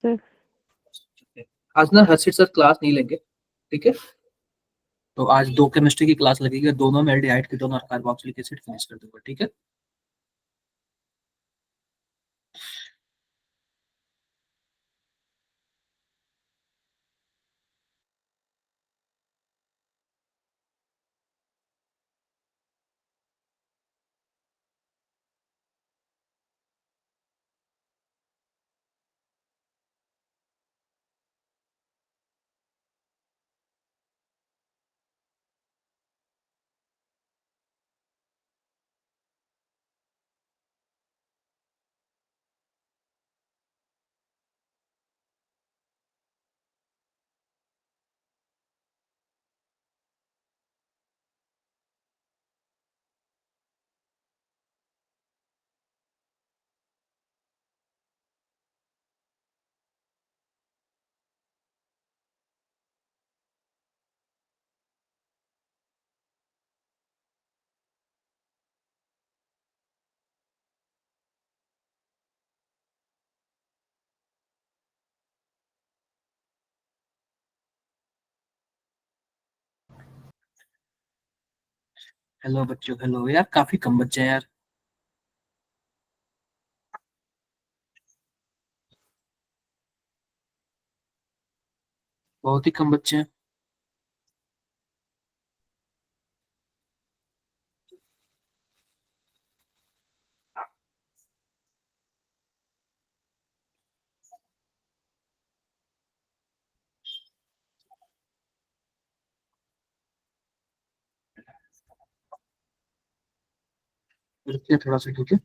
Sir. आज ना हर्षित sir class नहीं लेंगे, ठीक है। तो आज 2 केमिस्ट्री की क्लास लगेगी, दोनों में एल्डिहाइड कीटोन और कार्बोक्सिलिक एसिड फिनिश कर दूंगा, ठीक है। हेलो बच्चों, हेलो यार, काफी कम बच्चे हैं यार, बहुत ही कम बच्चे हैं। रुकिए थोड़ा सा, ठीक है।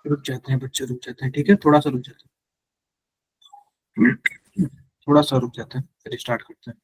रुक जाते हैं बच्चे, रुक जाते हैं, ठीक है, थोड़ा सा रुक जाते हैं। थोड़ा सा रुक जाते हैं, फिर स्टार्ट करते हैं।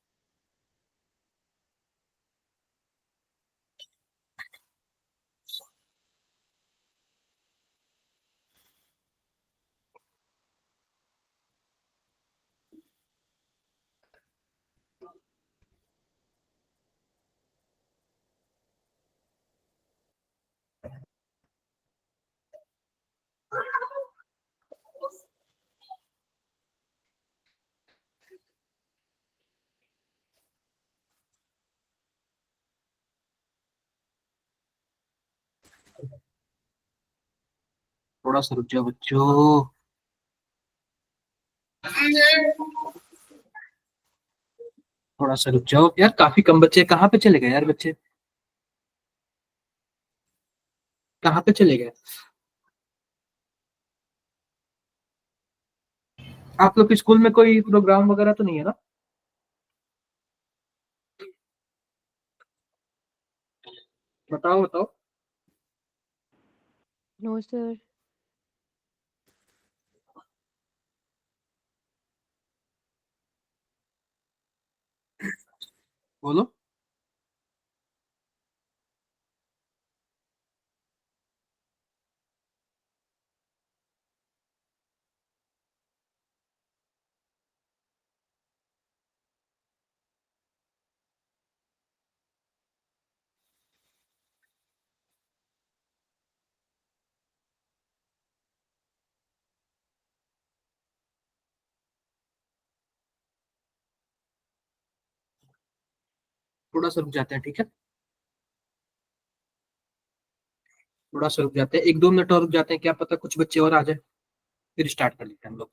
थोड़ा सा रुक जाओ बच्चों। थोड़ा सा रुक जाओ यार, काफी कम बच्चे हैं। कहाँ पे चले गए यार बच्चे, कहाँ पे चले गए? आप लोग के स्कूल में कोई प्रोग्राम वगैरह तो नहीं है ना? बताओ बताओ। No sir. बोलो। थोड़ा सा रुक जाते हैं, ठीक है। थोड़ा सा रुक जाते हैं, 1-2 मिनट और रुक जाते हैं, क्या पता कुछ बच्चे और आ जाए, फिर स्टार्ट कर लेते हैं हम लोग।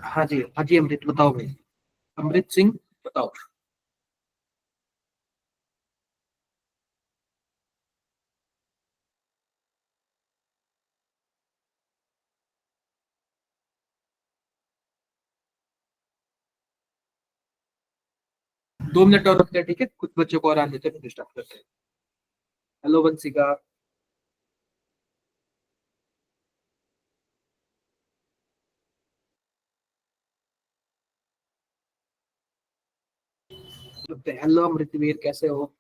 हाँ जी, हाँ जी, अमृत बताओ भाई। अमृत सिंह, बताओ। 2 मिनट और रुकते हैं, ठीक है, कुछ बच्चों को और आ लेते हैं, फिर स्टार्ट करते हैं। हेलो वंशिका। हेलो अमृतवीर, कैसे हो?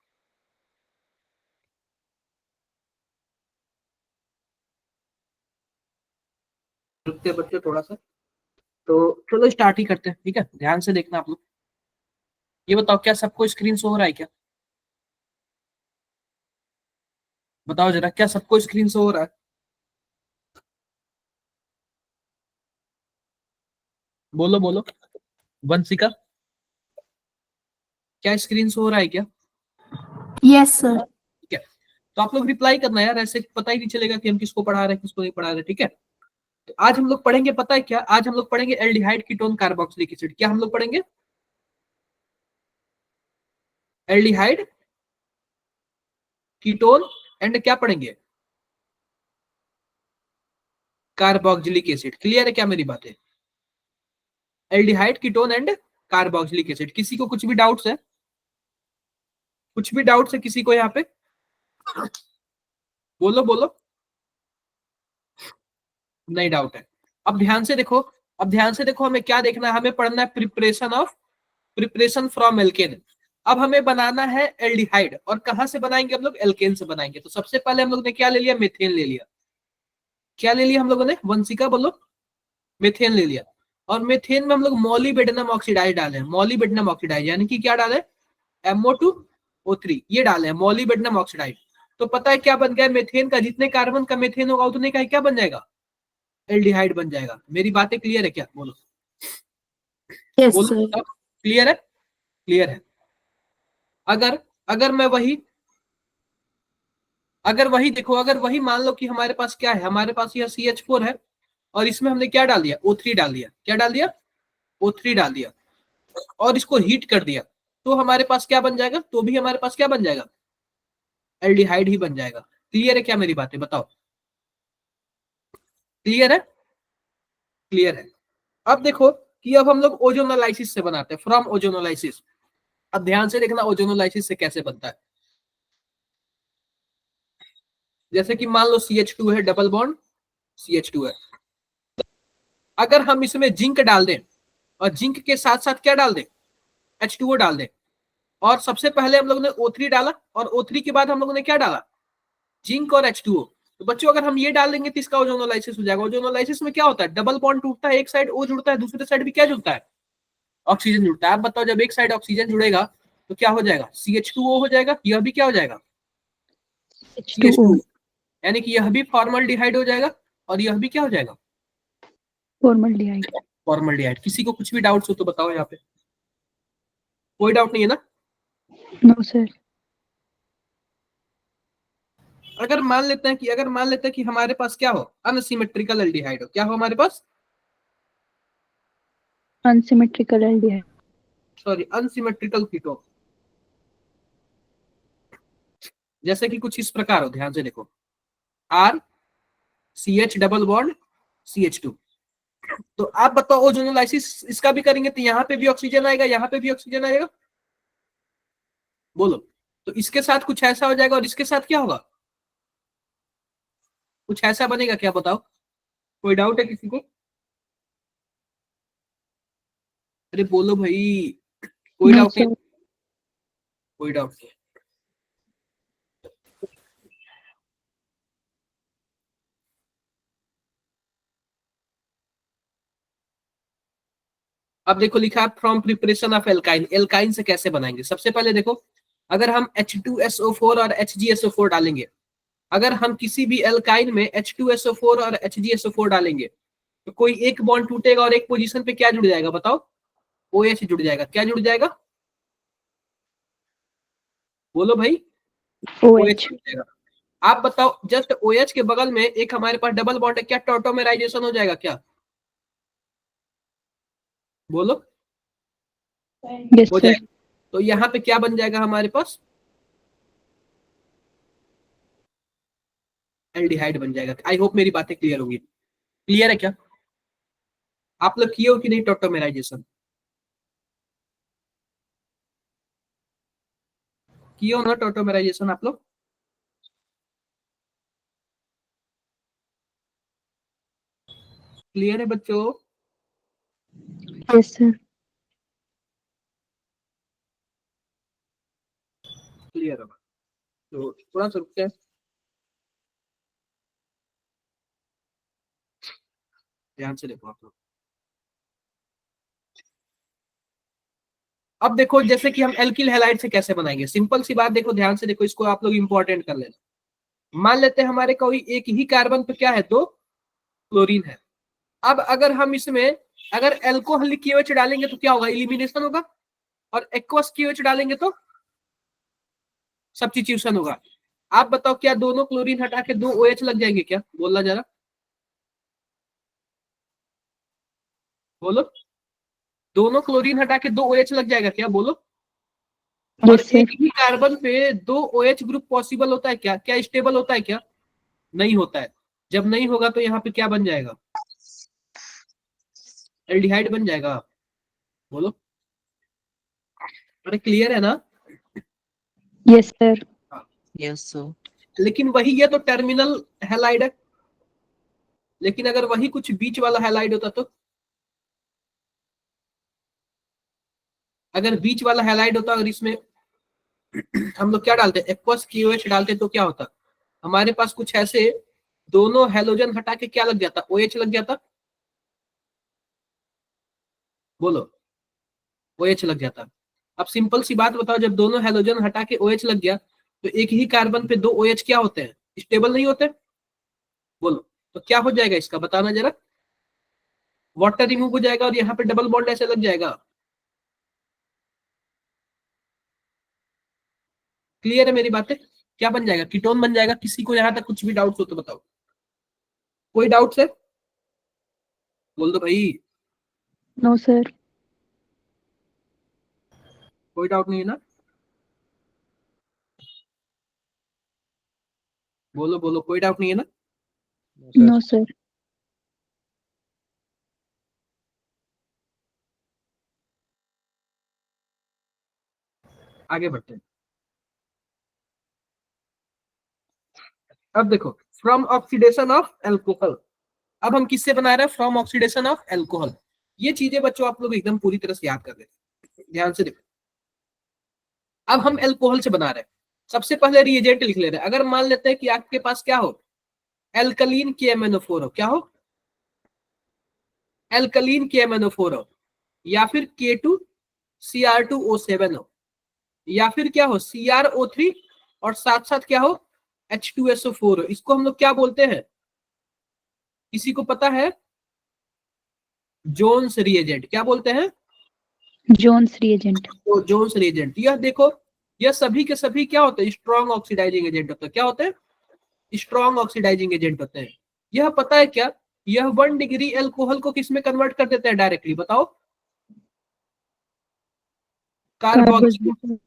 रुकते बच्चों थोड़ा सा। तो चलो स्टार्ट ही करते हैं, ठीक है? ध्यान से देखना आप लोग। ये बताओ, क्या सबको स्क्रीन शो हो रहा है क्या? बताओ जरा, क्या सबको स्क्रीन शो हो रहा है? बोलो बोलो। वंशिका, क्या स्क्रीन शो हो रहा है क्या? Yes sir. ठीक है। तो आप लोग रिप्लाई करना यार, ऐसे पता ही नहीं चलेगा कि हम किसको पढ़ा रहे हैं किसको नहीं पढ़ा रहे, ठीक है? तो आज हम लोग पढ़ेंगे, पता है क्या? आज हम लोग पढ़ेंगे एल्डिहाइड कीटोन कार्बोक्सिलिक एसिड। क्या हम लोग पढ़ेंगे? एल्डिहाइड कीटोन एंड क्या पढ़ेंगे? Carboxylic acid. क्लियर है क्या मेरी बातें? Aldehyde ketone and carboxylic acid. किसी को कुछ भी डाउट्स है? कुछ भी डाउट्स है किसी को यहाँ पे? बोलो बोलो। नहीं डाउट है। अब ध्यान से देखो। अब ध्यान से देखो, हमें क्या देखना है? हमें पढ़ना है प्रिपरेशन फ्रॉम एल्केन। अब हमें बनाना है एल्डिहाइड, और कहां से बनाएंगे हम लोग? एल्केन से बनाएंगे। तो सबसे पहले हम लोग ने क्या ले लिया? मेथेन ले लिया। क्या ले लिया हम लोगों ने? वंशिका बोलो। मेथेन ले लिया। और मेथेन में हम लोग मॉलिबेडनम ऑक्सीडाइड डाले हैं। मॉलिबेडनम ऑक्सीडाइड यानी कि क्या डाले? MO2O3 ये डाले हैं, मॉलिबेडनम ऑक्सीडाइड। तो पता है क्या बन गया? मेथेन का जितने कार्बन का मेथेन होगा उतने का क्या बन जाएगा? एल्डिहाइड बन जाएगा। मेरी बातें क्लियर है क्या? बोलो यस बोलो, सर। बताओ। क्लियर है? क्लियर है। अगर अगर मैं वही अगर वही देखो, अगर वही मान लो कि हमारे पास क्या है? हमारे पास यह CH4 है, और इसमें हमने क्या डाल दिया? O3 डाल दिया। क्या डाल दिया? O3 डाल दिया। और इसको हीट कर दिया। तो हमारे पास क्या बन जाएगा? तो भी हमारे पास क्या बन जाएगा? एल्डिहाइड ही बन जाएगा। क्लियर है क्या मेरी बातें? बताओ। क्लियर है? क्लियर है। अब देखो कि अब हम लोग ओजोनोलाइसिस से बनाते हैं, फ्रॉम ओजोनोलाइसिस। अब ध्यान से देखना ओजोनोलाइसिस से कैसे बनता है। जैसे कि मान लो CH2 है, डबल बॉन्ड CH2 है। अगर हम इसमें जिंक डाल दें, और जिंक के साथ साथ क्या डाल दें? H2O डाल दें। और सबसे पहले हम लोगों ने O3 डाला, और O3 के बाद हम लोगों ने क्या डाला? जिंक और H2O। तो बच्चों अगर हम ये डाल देंगे तो इसका ओजोनोलाइसिस हो जाएगा। ओजोनोलाइसिस में क्या होता है? डबल बॉन्ड टूटता है, एक साइड O जुड़ता है, दूसरे साइड भी क्या जुड़ता है? ऑक्सीजन जुड़ता है। आप बताओ, जब एक साइड ऑक्सीजन जुड़ेगा तो क्या हो जाएगा? CH2O हो जाएगा। यह भी क्या हो जाएगा? H2O। CH2। यानी कि यह भी फॉर्मल्डिहाइड हो जाएगा, और यह भी क्या हो जाएगा? फॉर्मल्डिहाइड। फॉर्मल्डिहाइड। किसी को कुछ भी डाउट्स हो तो बताओ यहाँ पे। कोई डाउट नहीं है ना? No sir. अगर मान लेते हैं कि हमारे पास क्या हो? अनसिमेट्रिकल एल्डिहाइड हो। क्या हो हमारे पास? Unsymmetrical aldehyde. Sorry, unsymmetrical ketone. जैसे कि कुछ इस प्रकार हो, ध्यान से देखो। RCH double bond CH2। तो आप बताओ, ओजोनोलाइसिस इसका भी करेंगे तो यहाँ पे भी ऑक्सीजन आएगा, यहाँ पे भी ऑक्सीजन आएगा। बोलो। तो इसके साथ कुछ ऐसा हो जाएगा, और इसके साथ क्या होगा? कुछ ऐसा बनेगा क्या? बताओ। कोई डाउट है किसी को? अरे बोलो भाई। कोई नो डाउट नहीं? सर। कोई डाउट नहीं। अब देखो लिखा है from preparation of alkyne. Alkyne से कैसे बनाएंगे? सबसे पहले देखो, अगर हम H2SO4 और HgSO4 डालेंगे, अगर हम किसी भी एल्काइन में H2SO4 और HgSO4 डालेंगे, तो कोई एक बॉन्ड टूटेगा, और एक पोजीशन पे क्या जुड़ जाएगा? बताओ। OH जुड़ जाएगा। क्या जुड़ जाएगा? बोलो भाई। OH OH। जुड़ जाएगा। आप बताओ, जस्ट OH के बगल में एक हमारे पास डबल बॉन्ड है, क्या टॉटोमेराइजेशन हो जाएगा क्या? बोलो। यस हो सर। जाएगा। तो यहाँ पे क्या बन जाएगा हमारे पास? एल्डिहाइड बन जाएगा। आई होप मेरी बातें क्लियर होगी। क्लियर है क्या? आप लोग किए हो कि नहीं टॉटोमेराइजेशन? किए हो ना टॉटोमेराइजेशन आप लोग? क्लियर है बच्चों? Yes sir. तो थोड़ा सा रुकते हैं। ध्यान से देखो आप लोग। अब देखो जैसे कि हम एल्किल हैलाइड से कैसे बनाएंगे, सिंपल सी बात देखो, ध्यान से देखो, इसको आप लोग इंपॉर्टेंट कर लेना। मान लेते हैं हमारे कोई एक ही कार्बन पे क्या है, दो क्लोरीन है। अब अगर हम इसमें अगर एल्कोहल की OH डालेंगे तो क्या होगा, इलिमिनेशन होगा, और एक्वस की OH डालेंगे तो सब्स्टिट्यूशन होगा। आप बताओ क्या दोनों क्लोरीन हटा के दो OH लग जाएंगे क्या, बोलना जरा, बोलो। दोनों क्लोरीन हटा के दो OH लग जाएगा क्या, बोलो। और यस सर। एक ही कार्बन पे दो OH ग्रुप पॉसिबल होता है क्या, क्या स्टेबल होता है क्या, नहीं होता है। जब नहीं होगा तो यहाँ पे क्या बन जाएगा, एल्डिहाइड बन जाएगा, बोलो। अरे क्लियर है ना। Yes sir. Yes sir. लेकिन वही ये तो टर्मिनल हैलाइड है, लेकिन अगर वही कुछ बीच वाला हैलाइड होता तो, अगर बीच वाला हैलाइड होता, अगर इसमें हम लोग क्या डालते, एक्वस की OH डालते तो क्या होता, हमारे पास कुछ ऐसे दोनों हेलोजन हटा के क्या लग जाता, OH लग जाता, बोलो, OH लग जाता। अब सिंपल सी बात बताओ, जब दोनों हेलोजन हटा के OH लग गया तो एक ही कार्बन पे दो OH क्या होते हैं, स्टेबल नहीं होते, बोलो। तो क्या हो जाएगा इसका, बताना जरा। वाटर रिमूव हो जाएगा और यहाँ पे डबल बॉन्ड ऐसे लग जाएगा। क्लियर है मेरी बातें, क्या बन जाएगा, कीटोन बन जाएगा। किसी को यहाँ तक कुछ भी डाउट हो तो बताओ, कोई डाउट है, बोल दो भाई। No sir. कोई डाउट नहीं है ना, बोलो बोलो, कोई डाउट नहीं है ना। No sir. आगे बढ़ते हैं। अब देखो, फ्रॉम ऑक्सीडेशन ऑफ एल्कोहल, अब हम किससे बना रहे हैं, फ्रॉम ऑक्सीडेशन ऑफ एल्कोहल। ये चीजें बच्चों आप लोग एकदम पूरी तरह से याद कर लेते, ध्यान से देखो। अब हम एल्कोहल से बना रहे हैं, सबसे पहले रिएजेंट लिख ले रहे हैं। अगर मान लेते हैं कि आपके पास क्या हो, एल्कलीन KMnO4 हो, क्या हो, एल्कलीन KMnO4 हो, या फिर K2Cr2O7 हो, या फिर क्या हो CrO3 और साथ साथ क्या हो H2SO4 हो। इसको हम लोग क्या बोलते हैं, किसी को पता है, जोन्स रिएजेंट। क्या बोलते हैं, जोन्स रिएजेंट। तो जोन्स रिएजेंट। यह देखो, यह सभी के सभी क्या होते हैं, स्ट्रॉन्ग ऑक्सीडाइजिंग एजेंट होते हैं। क्या होते हैं, स्ट्रॉन्ग ऑक्सीडाइजिंग एजेंट होते हैं। यह पता है क्या, यह 1 डिग्री एल्कोहल को किस में कन्वर्ट कर देते हैं डायरेक्टली, बताओ, कार्बोक्सिलिक कार्बोक्सिलिक।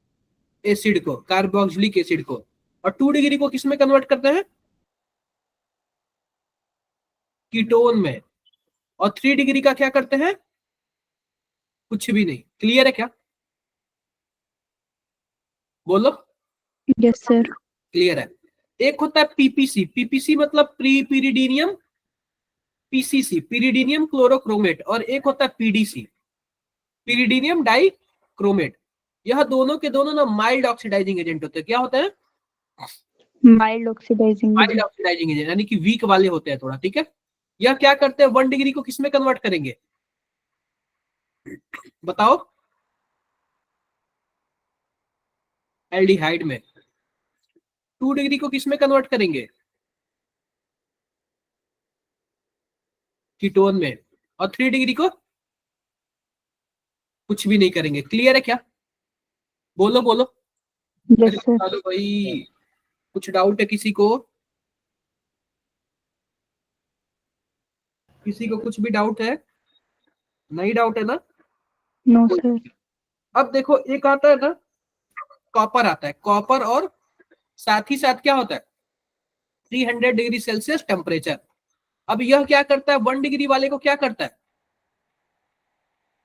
एसिड को, कार्बोक्सिलिक एसिड को। और 2 डिग्री को किस में कन्वर्ट करते हैं, कीटोन में। और 3 डिग्री का क्या करते हैं, कुछ भी नहीं। क्लियर है क्या, बोलो। Yes sir. क्लियर है। एक होता है PPC मतलब प्री पीरिडीनियम, PCC पीरिडीनियम क्लोरोक्रोमेट, और एक होता है PDC पीरिडीनियम डाई क्रोमेट। यह दोनों के दोनों ना माइल्ड ऑक्सीडाइजिंग एजेंट होते हैं। क्या होते हैं, mild oxidising mild agent. Oxidising agent, यानी कि वीक वाले होते हैं थोड़ा, ठीक है। यह क्या करते हैं, 1 डिग्री को किसमें कन्वर्ट करेंगे, बताओ, एल्डिहाइड में। 2 डिग्री को किसमें कन्वर्ट करेंगे, कीटोन में। और 3 डिग्री को कुछ भी नहीं करेंगे। क्लियर है क्या, बोलो बोलो। यस अरे सर। बता दो भाई, कुछ डाउट है किसी को, किसी को कुछ भी डाउट है, नहीं डाउट है ना। No sir. अब देखो एक आता है ना, कॉपर आता है, कॉपर, और साथ ही साथ क्या होता है 300 डिग्री सेल्सियस टेम्परेचर। अब यह क्या करता है, 1 डिग्री वाले को क्या करता है,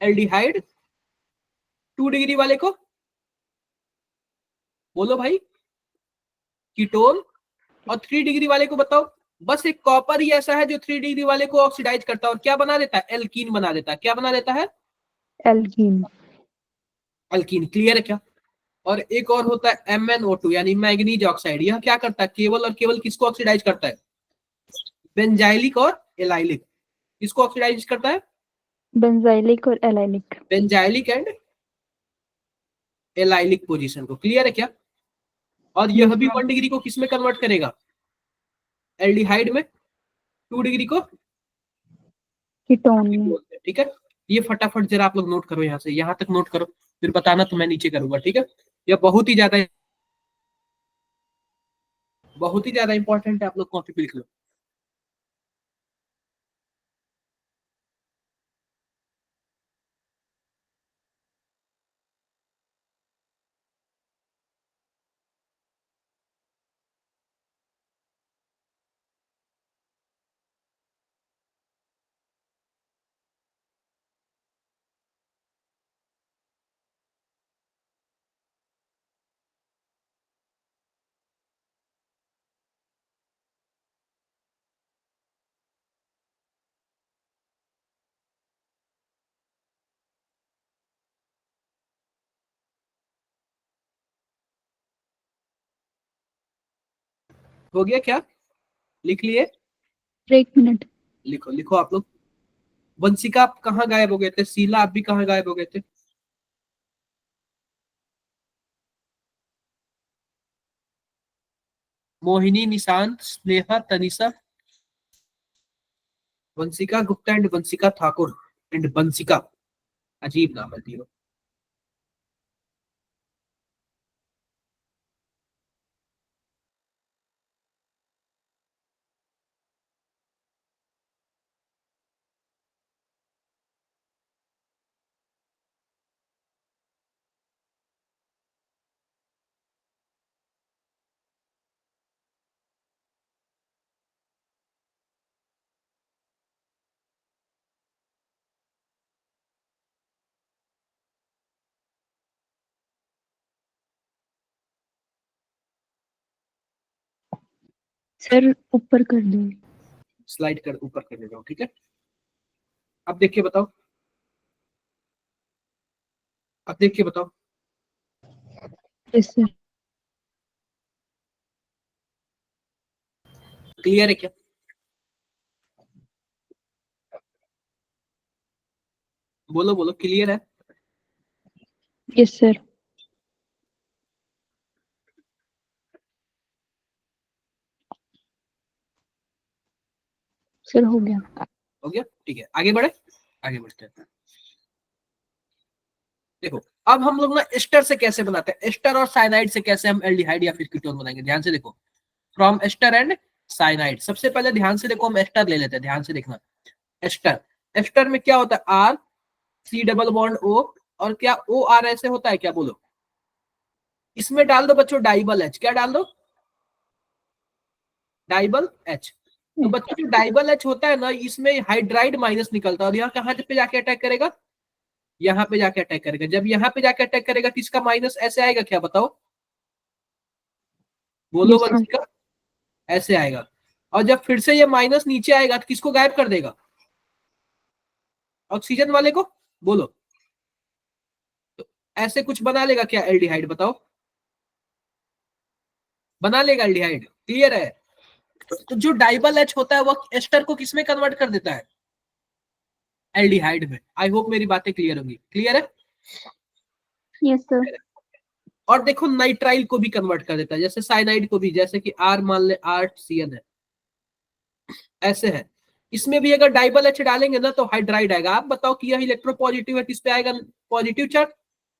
एल्डिहाइड। 2 डिग्री वाले को, बोलो भाई, कीटोन। और 3 डिग्री वाले को बताओ, बस एक कॉपर ही ऐसा है जो 3 डिग्री वाले को ऑक्सीडाइज करता है और क्या बना देता है, एल्कीन बना देता है। क्या बना देता है, एल्कीन। एल्कीन। क्लियर है क्या, और एक और होता है MnO2 यानी मैग्नीज ऑक्साइड। यह क्या करता है, केवल और केवल किसको ऑक्सीडाइज करता है, बेंजाइलिक और एलाइलिक। किसको ऑक्सीडाइज करता है, बेंजाइलिक और allylic. Benzylic and allylic position को। क्लियर है क्या। और Yes, यह भी sir. 1 डिग्री को किसमें कन्वर्ट करेगा, एल्डिहाइड में, 2 डिग्री को कीटोन में। बोलते हैं। ठीक है, ये फटाफट जरा आप लोग नोट करो, यहाँ से यहाँ तक नोट करो, फिर बताना तो मैं नीचे करूंगा। ठीक है, यह बहुत ही ज्यादा इंपॉर्टेंट है, आप लोग कॉपी पे लिख लो। हो गया क्या, लिख लिए, 1 मिनट। लिखो लिखो आप लोग। वंशिका आप कहाँ गायब हो गए थे, शीला आप भी कहाँ गायब हो गए थे। मोहिनी, निशांत, स्नेहा, तनिषा, वंशिका गुप्ता एंड वंशिका ठाकुर एंड वंशिका, अजीब नाम है तीनों। सर ऊपर कर दो। स्लाइड कर ऊपर कर दे रहा हूँ। ठीक है, अब देखिए बताओ, अब देखिए बताओ, यस सर। क्लियर है क्या। बोलो बोलो, क्लियर है। Yes sir. सर हो गया। हो गया, ठीक है, आगे बढ़े, आगे बढ़ते हैं। देखो, अब हम लोग ना एस्टर से कैसे बनाते हैं, एस्टर और साइनाइड से कैसे हम एल्डिहाइड या फिर कीटोन बनाएंगे, ध्यान से देखो। फ्रॉम एस्टर एंड साइनाइड, सबसे पहले ध्यान से देखो, हम एस्टर ले लेते हैं, ध्यान से देखना। एस्टर, एस्टर में क्या होता है, R C double bond O, और क्या ओ आर ऐसे होता है क्या, बोलो। इसमें डाल दो बच्चों डाइबल एच, क्या डाल दो, डाइबल एच। तो बच्चों जो डाइबल एच होता है ना, इसमें हाइड्राइड माइनस निकलता है, और यहाँ कहाँ पे जाके अटैक करेगा, यहाँ पे जाके अटैक करेगा। जब यहाँ पे जाके अटैक करेगा तो इसका माइनस ऐसे आएगा क्या, बताओ, बोलो यस सर। वंशिका, ऐसे आएगा। और जब फिर से ये माइनस नीचे आएगा तो किसको गायब कर देगा, ऑक्सीजन वाले को, बोलो। तो ऐसे कुछ बना लेगा क्या एल्डिहाइड, बताओ, बना लेगा एल्डिहाइड। क्लियर है। तो जो डाइबल एच होता है वो एस्टर को किसमें कन्वर्ट कर देता है, एल्डिहाइड में। आई होप मेरी बातें क्लियर होंगी, क्लियर है। Yes sir. और देखो नाइट्राइल को भी कन्वर्ट कर देता है, जैसे साइनाइड को भी, जैसे कि आर मान ले, आर CN है, ऐसे है। इसमें भी अगर डाइबल एच डालेंगे ना तो हाइड्राइड आएगा। आप बताओ कि यह इलेक्ट्रो पॉजिटिव है, किस पे आएगा, पॉजिटिव चार्ज,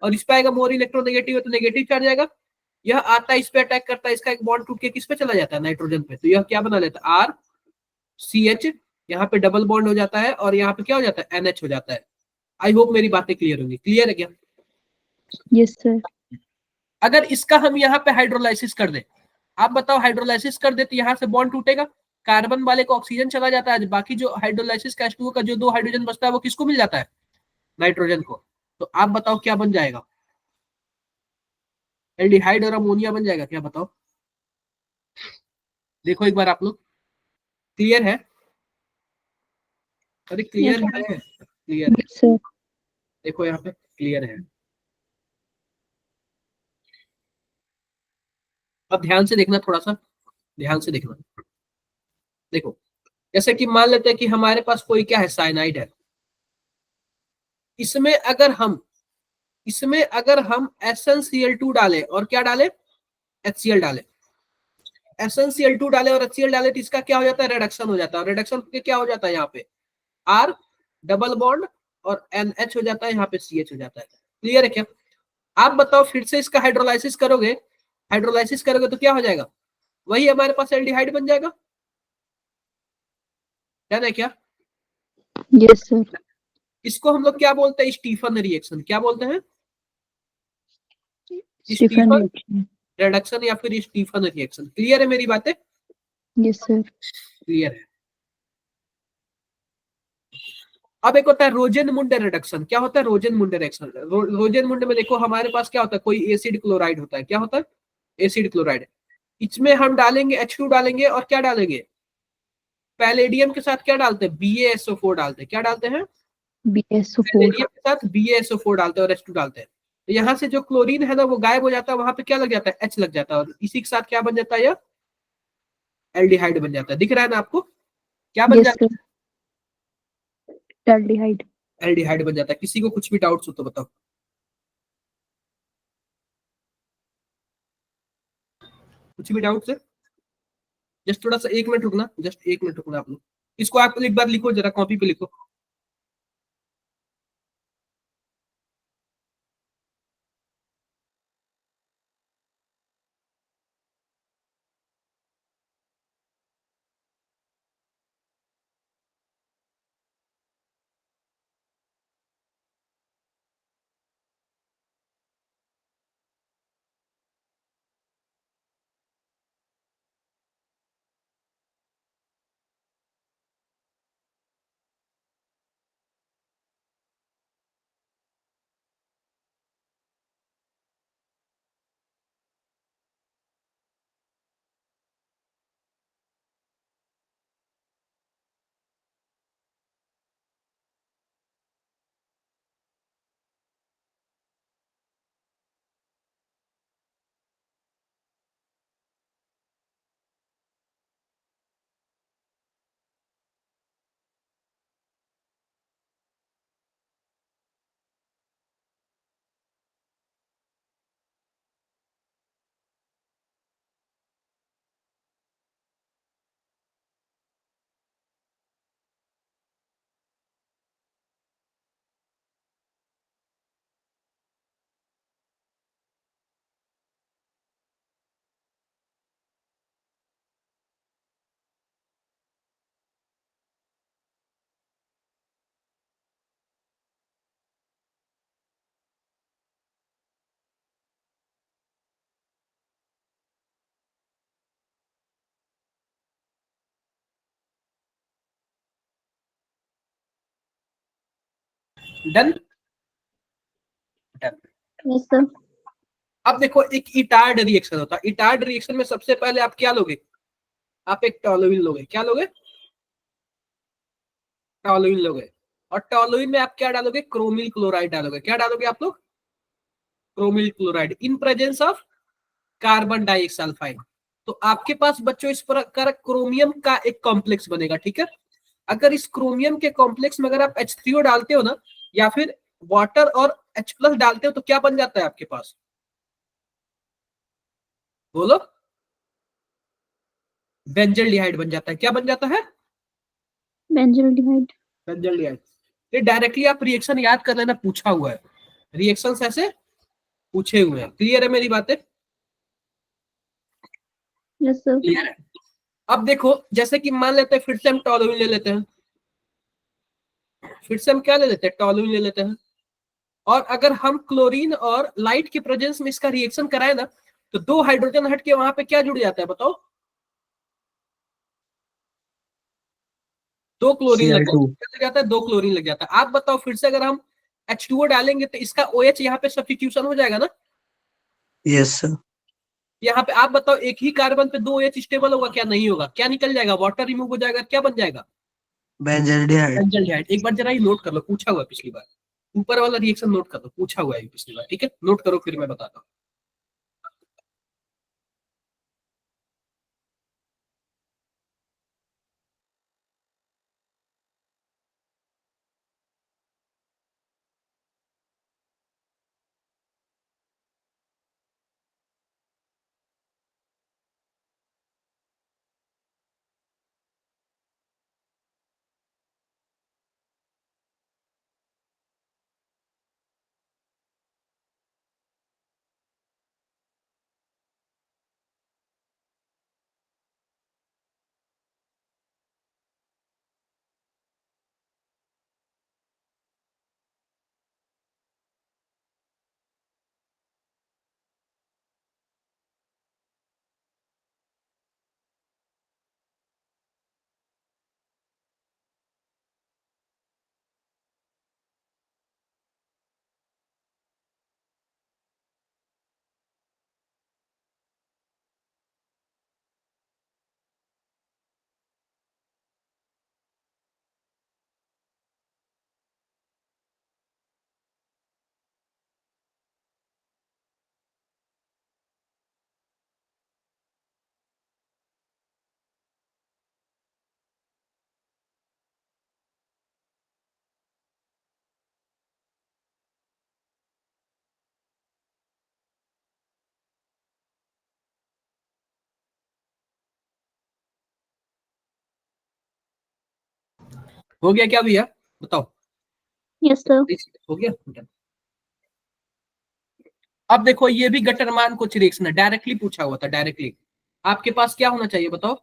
और इस पे आएगा मोर इलेक्ट्रो नेगेटिव है तो नेगेटिव चार्ज आएगा। यह आता है, इस पे अटैक करता है, इसका एक बॉन्ड टूट के किस पे चला जाता है, नाइट्रोजन पे, तो यह क्या बना लेता है, RCH, यहाँ पे डबल बॉन्ड हो जाता है, और यहाँ पे क्या हो जाता है, NH हो जाता है। आई होप मेरी बातें क्लियर होंगी, क्लियर है क्या। Yes sir. अगर इसका हम यहाँ पे हाइड्रोलाइसिस कर दे, आप बताओ, हाइड्रोलाइसिस कर दे तो यहाँ से बॉन्ड टूटेगा, कार्बन वाले को ऑक्सीजन चला जाता है, बाकी जो हाइड्रोलाइसिस का H2O का जो 2 हाइड्रोजन बचता है वो किसको मिल जाता है, नाइट्रोजन को। तो आप बताओ क्या बन जाएगा, एल्डिहाइड और अमोनिया बन जाएगा क्या, बताओ। देखो एक बार आप लोग, क्लियर है, अरे यस क्लियर है, क्लियर है, सर। देखो यहाँ पे क्लियर है। अब ध्यान से देखना, थोड़ा सा ध्यान से देखना। देखो जैसे कि मान लेते हैं कि हमारे पास कोई क्या है, साइनाइड है। इसमें अगर हम SnCl2 डालें और क्या डालें, HCl डालें, SnCl2 डाले और HCl डाले तो इसका क्या हो जाता है, रिडक्शन हो जाता है। रिडक्शन क्या हो जाता है, यहाँ पे R डबल बॉन्ड और NH हो जाता है, यहाँ पे CH हो जाता है। क्लियर है क्या? आप बताओ फिर से इसका हाइड्रोलाइसिस करोगे, तो क्या हो जाएगा, वही हमारे पास एल्डिहाइड बन जाएगा। है क्या? Yes sir. इसको हम लोग क्या बोलते हैं, स्टीफन रिएक्शन। क्या बोलते हैं, स्टीफन स्टीफन रिएक्शन। रिडक्शन या फिर स्टीफन रिएक्शन। क्लियर है मेरी बातें? Yes sir. क्लियर है। अब एक होता है रोजेन मुंडे रिडक्शन। क्या होता है रोजेन मुंडे रिएक्शन? रोजेन मुंडे में देखो हमारे पास क्या होता है, कोई एसिड क्लोराइड होता है। क्या होता है, एसिड क्लोराइड। इसमें हम डालेंगे H2 डालेंगे और क्या डालेंगे, पैलेडियम के साथ क्या डालते हैं, BaSO4 डालते हैं। क्या डालते हैं, BaSO4। पैलेडियम के साथ BaSO4 डालते हैं और H2 डालते हैं। तो यहाँ से जो क्लोरीन है ना वो गायब हो जाता है, वहां पे क्या लग जाता है, H लग जाता है, और इसी के साथ क्या बन जाता है, एल्डिहाइड बन जाता है। दिख रहा है ना आपको, क्या बन यस जाता सर, एल्डिहाइड। है, एल्डिहाइड बन जाता है। किसी को कुछ भी डाउट्स हो तो बताओ, कुछ भी डाउट्स है? जस्ट थोड़ा सा 1 मिनट रुकना, जस्ट 1 मिनट रुकना आप लोग। इसको आप एक बार लिखो जरा, कॉपी पे लिखो। Done, done. Yes sir. अब देखो एक इटार्ड रिएक्शन होता है। इटार्ड रिएक्शन में सबसे पहले आप क्या लोगे, आप एक टॉलुइन लोगे। क्या लोगे, टॉलुइन लोगे। और टॉलुइन में आप क्या डालोगे, क्रोमिल क्लोराइड डालोगे। क्या डालोगे आप लोग, chromyl chloride in presence of carbon disulphide. तो आपके पास बच्चों इस प्रकार क्रोमियम का एक कॉम्प्लेक्स बनेगा। ठीक है, अगर इस क्रोमियम के कॉम्प्लेक्स में अगर आप H3O डालते हो ना, या फिर वाटर और H+ डालते हो, तो क्या बन जाता है आपके पास, बोलो, बेंजल्डिहाइड बन जाता है। क्या बन जाता है, बेंजल्डिहाइड। बेंजल्डिहाइड। ये डायरेक्टली आप रिएक्शन याद कर लेना, पूछा हुआ है, रिएक्शंस ऐसे पूछे हुए हैं। क्लियर है मेरी बातें? Yes sir. क्लियर है। अब देखो जैसे कि मान लेते हैं फिर से हम टॉलुइन ले लेते हैं, फिर से हम क्या ले लेते हैं, टॉलुइन ले लेते हैं। और अगर हम क्लोरीन और लाइट के प्रेजेंस में इसका रिएक्शन कराए ना, तो 2 हाइड्रोजन हट के वहां पे क्या जुड़ जाता है, बताओ, 2 क्लोरीन लग जाता Cl2। है। क्या लग जाता है, 2 क्लोरीन लग जाता है। आप बताओ फिर से अगर हम H2O डालेंगे तो इसका OH यहाँ पे सब्स्टिट्यूशन हो जाएगा ना। Yes sir. यहाँ पे आप बताओ एक ही कार्बन पे 2 OH स्टेबल होगा, क्या नहीं होगा, क्या निकल जाएगा, वाटर रिमूव हो जाएगा, क्या बन जाएगा, बेंजल्डिहाइड। बेंजल्डिहाइड। एक बार जरा ये नोट कर लो, पूछा हुआ है पिछली बार, ऊपर वाला रिएक्शन नोट कर लो, पूछा हुआ है पिछली बार। ठीक है, नोट करो फिर मैं बताता हूँ। हो गया क्या भैया, बताओ। Yes, sir. हो गया। अब देखो ये भी गटरमान कुछ रिएक्शन है, डायरेक्टली पूछा हुआ था, डायरेक्टली। आपके पास क्या होना चाहिए बताओ,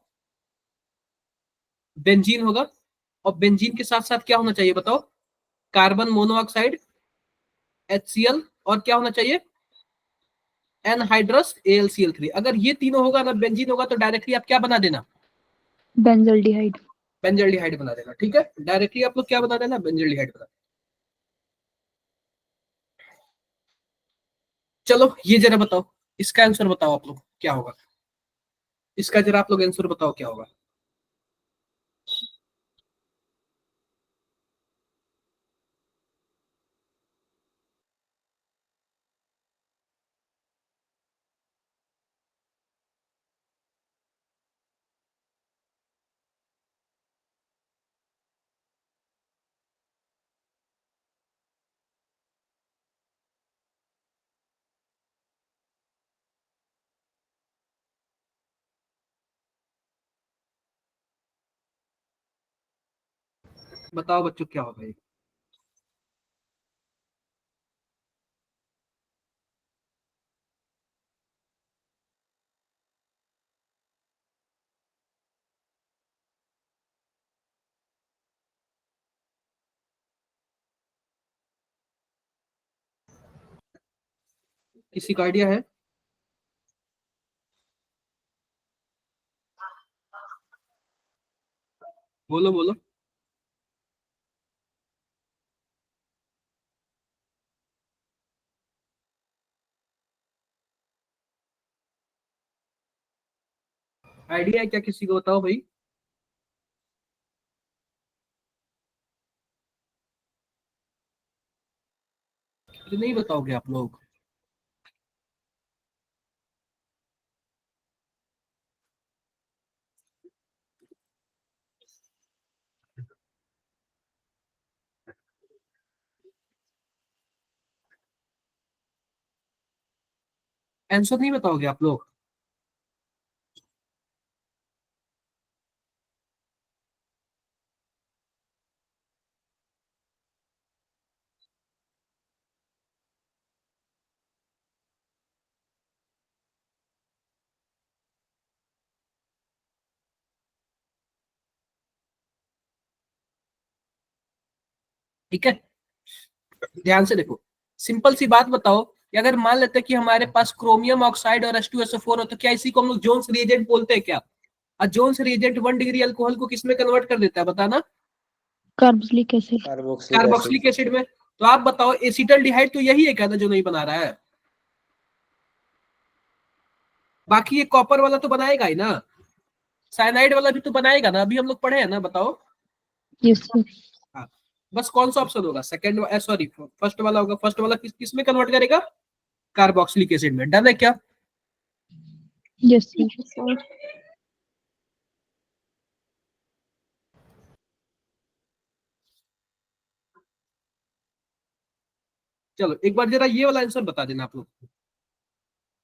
बेंजीन होगा, और बेंजीन के साथ साथ क्या होना चाहिए बताओ, कार्बन मोनोऑक्साइड HCl, और क्या होना चाहिए, एनहाइड्रस AlCl3। अगर ये तीनों होगा ना, बेंजीन होगा, तो डायरेक्टली आप क्या बना देना, Benzaldehyde. बेंजल्डिहाइड बना देना। ठीक है, डायरेक्टली आप लोग क्या बना देना, बेंजल्डिहाइड बना देना। चलो ये जरा बताओ, इसका आंसर बताओ आप लोग क्या होगा, इसका जरा आप लोग आंसर बताओ क्या होगा। बताओ बच्चों क्या होगा ये। किसी का आइडिया है, बोलो बोलो। आइडिया है क्या किसी को, बताओ भाई। तो नहीं बताओगे आप लोग। आंसर नहीं बताओगे आप लोग। ठीक है, ध्यान से देखो, सिंपल सी बात बताओ कि अगर मान लेते हैं कि हमारे पास क्रोमियम ऑक्साइड और H2SO4 हो, तो क्या इसी को हम लोग जोन्स रिएजेंट बोलते हैं क्या। और जोन्स रिएजेंट 1 डिग्री अल्कोहल को किसमें कन्वर्ट कर देता है बताना, Carboxylic acid. Carboxylic carboxylic acid में। तो आप बताओ एसिटल्डिहाइड तो यही है क्या ना जो नहीं बना रहा है, बाकी ये कॉपर वाला तो बनाएगा ही ना, साइनाइड वाला भी तो बनाएगा ना, अभी हम लोग पढ़े हैं ना, बताओ। Yes, sir. हाँ, बस कौन सा ऑप्शन होगा, सेकंड, सॉरी फर्स्ट वाला होगा। फर्स्ट वाला किस में कन्वर्ट करेगा, कार्बोक्सिलिक एसिड में। डन है क्या। Yes, sir. चलो एक बार जरा ये वाला आंसर बता देना आप लोग,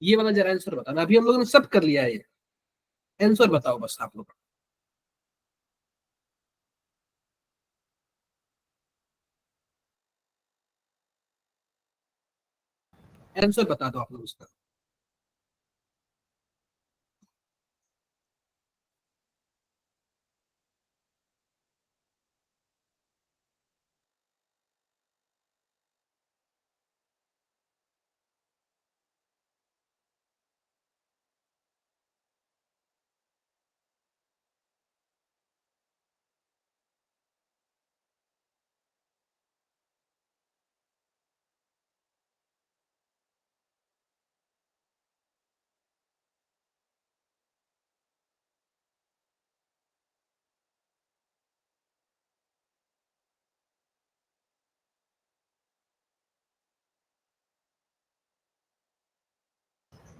ये वाला जरा आंसर बताना, अभी हम लोगों ने सब कर लिया है ये, आंसर बताओ बस आप लोग, आंसर बता दो आप लोग उसका।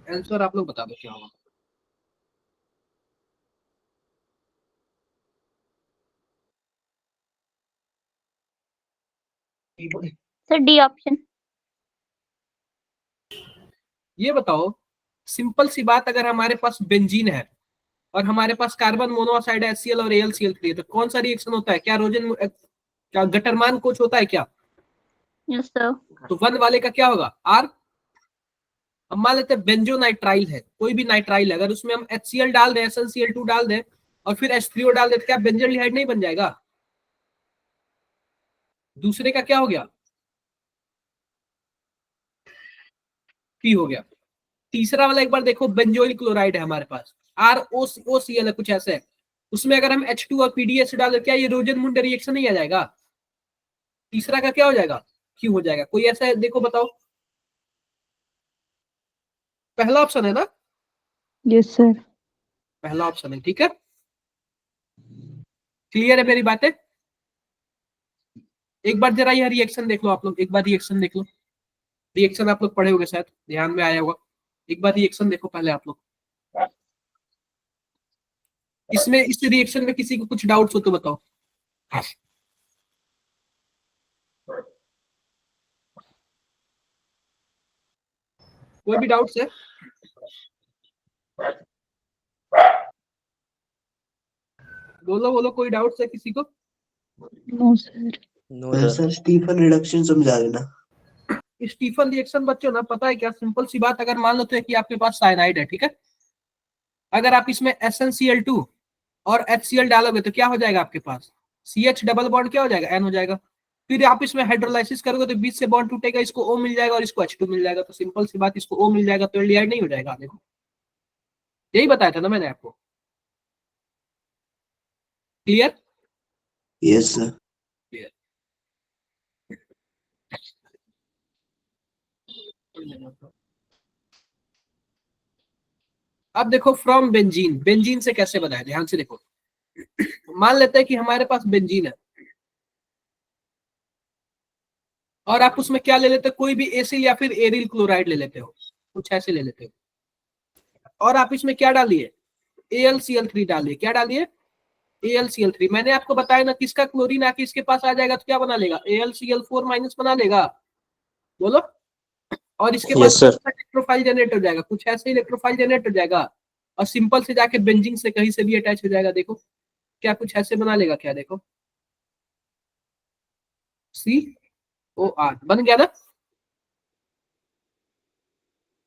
आंसर आप लोग बता दो क्या होगा। Sir, D option. ये बताओ, सिंपल सी बात, अगर हमारे पास बेंजीन है और हमारे पास कार्बन मोनोऑक्साइड HCl और AlCl3 है, तो कौन सा रिएक्शन होता है, क्या क्या गटरमान कोच होता है क्या? Yes sir. तो 1 वाले का क्या होगा? R। अब मान लेते हैं बेंजोनाइट्राइल है, कोई भी नाइट्राइल है, अगर उसमें हम HCl डाल दें, SnCl2 डाल दें और फिर H3O डाल दें, तो क्या बेंजोल्डिहाइड नहीं बन जाएगा? दूसरे का क्या हो गया? P हो गया। तीसरा वाला एक बार देखो, बेंजोइल क्लोराइड है हमारे पास, ROCl है कुछ ऐसे है, उसमें अगर हम H2 और PDS डाल दें, क्या ये रोजन-मुंडर रिएक्शन नहीं आ जाएगा? तीसरा का क्या हो जाएगा? Q हो जाएगा। कोई ऐसा है देखो, बताओ। पहला ऑप्शन है ना? Yes sir. पहला ऑप्शन है, ठीक है। क्लियर है मेरी बातें? एक बार जरा यह रिएक्शन देख लो आप लोग, एक बार रिएक्शन देख लो। रिएक्शन आप लोग पढ़े होंगे, शायद ध्यान में आया होगा। एक बार रिएक्शन देखो पहले आप लोग। इसमें इस रिएक्शन में किसी को कुछ डाउट्स हो तो बताओ। कोई भी डाउट्स है? बोलो बोलो, कोई डाउट्स है किसी को? No sir. No sir Stephen reduction समझा देना। स्टीफन रिएक्शन बच्चों ना, पता है क्या, सिंपल सी बात, अगर मान लो तो कि आपके पास साइनाइड है, ठीक है, अगर आप इसमें SnCl2 और HCl डालोगे तो क्या हो जाएगा आपके पास? CH डबल बॉन्ड क्या हो जाएगा? N हो जाएगा। फिर आप इसमें हाइड्रोलाइसिस करोगे तो बीच से बॉन्ड टूटेगा, इसको O मिल जाएगा और इसको H2 मिल जाएगा। तो सिंपल सी बात, इसको O मिल जाएगा तो एल्डिहाइड नहीं हो जाएगा। देखो, यही बताया था ना मैंने आपको। क्लियर? Yes sir. क्लियर। अब देखो, फ्रॉम बेंजीन, बेंजीन से कैसे बनाए, ध्यान से देखो। मान लेते हैं कि हमारे पास बेंजीन है और आप उसमें क्या ले लेते हो, कोई भी एसिल या फिर एरिल क्लोराइड ले लेते हो, कुछ ऐसे ले लेते हो, और आप इसमें क्या डालिए? AlCl3 डालिए। क्या डालिए? AlCl3। मैंने आपको बताया ना, किसका क्लोरीन आके इसके पास आ जाएगा तो क्या बना लेगा? AlCl4 माइनस बना लेगा। बोलो। और इसके पास यस सर। इलेक्ट्रोफाइल जनरेट हो जाएगा, कुछ ऐसे इलेक्ट्रोफाइल जनरेट हो जागा और सिंपल से जाके बेंजीन से कहीं से भी अटैच हो जाएगा। देखो, क्या कुछ ऐसे बना लेगा क्या? देखो, COR बन गया ना?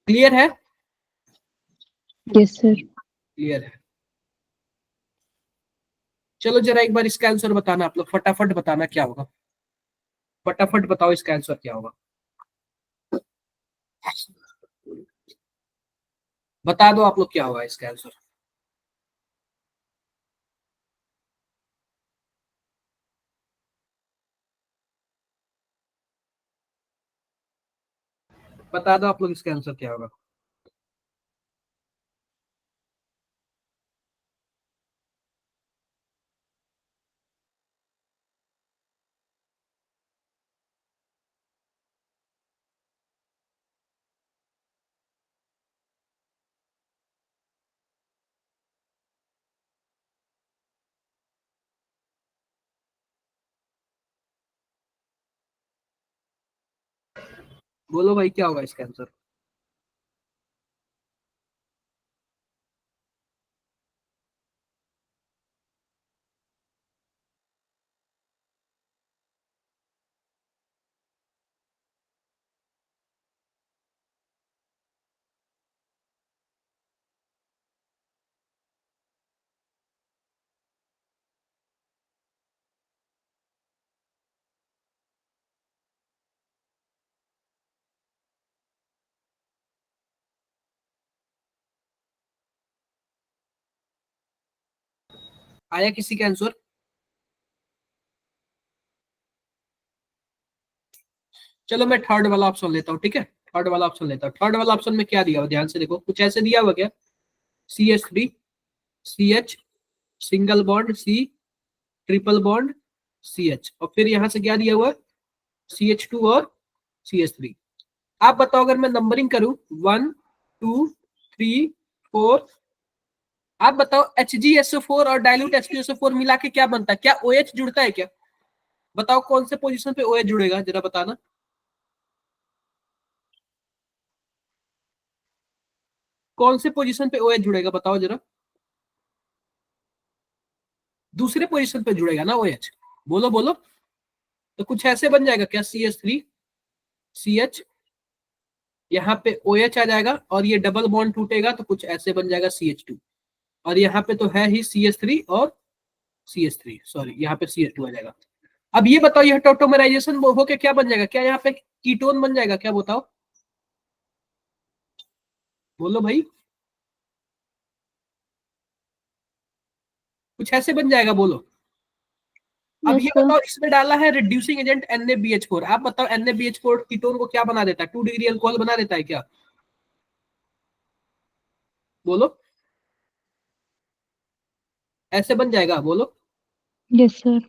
क्लियर है? Yes sir. क्लियर है। चलो जरा एक बार इसका आंसर बताना आप लोग, फटाफट बताना क्या होगा। फटाफट बताओ इसका आंसर क्या होगा। बता दो आप लोग क्या होगा इसका आंसर। बता दो आप लोग इसका आंसर क्या होगा। बोलो भाई, क्या होगा इसका आंसर? आया किसी का आंसर? चलो मैं थर्ड वाला ऑप्शन लेता हूँ, ठीक है, थर्ड वाला ऑप्शन लेता हूँ। थर्ड वाला ऑप्शन में क्या दिया हुआ, ध्यान से देखो, कुछ ऐसे दिया हुआ क्या? CH3 CH single bond C triple bond CH, और फिर यहां से क्या दिया हुआ? CH2 और CH3। आप बताओ, अगर मैं नंबरिंग करूं 1 2 3 4, आप बताओ HgSO4 और डाइल्यूट H2SO4 मिला के क्या बनता है? क्या OH जुड़ता है क्या? बताओ कौन से पोजीशन पे OH जुड़ेगा, जरा बताना। कौन से पोजीशन पे OH जुड़ेगा, बताओ जरा। दूसरे पोजीशन पे जुड़ेगा ना OH। बोलो बोलो। तो कुछ ऐसे बन जाएगा क्या, CH3 CH, यहाँ पे OH आ जाएगा और ये डबल बॉन्ड टूटेगा तो कुछ ऐसे बन जाएगा CH2, और यहाँ पे तो है ही CH3 और CH3, सॉरी यहाँ पे CH2 आ जाएगा। अब ये बताओ यह टॉटोमराइजेशन होके क्या बन जाएगा, क्या यहाँ पे कीटोन बन जाएगा क्या, बताओ बोलो भाई, कुछ ऐसे बन जाएगा, बोलो। अब Yes, ये sir. बताओ इसमें डाला है रिड्यूसिंग एजेंट NaBH4, आप बताओ NaBH4 कीटोन को क्या बना देता है, 2 डिग्री अल्कोहल बना देता है क्या, बोलो, ऐसे बन जाएगा, बोलो। Yes, sir.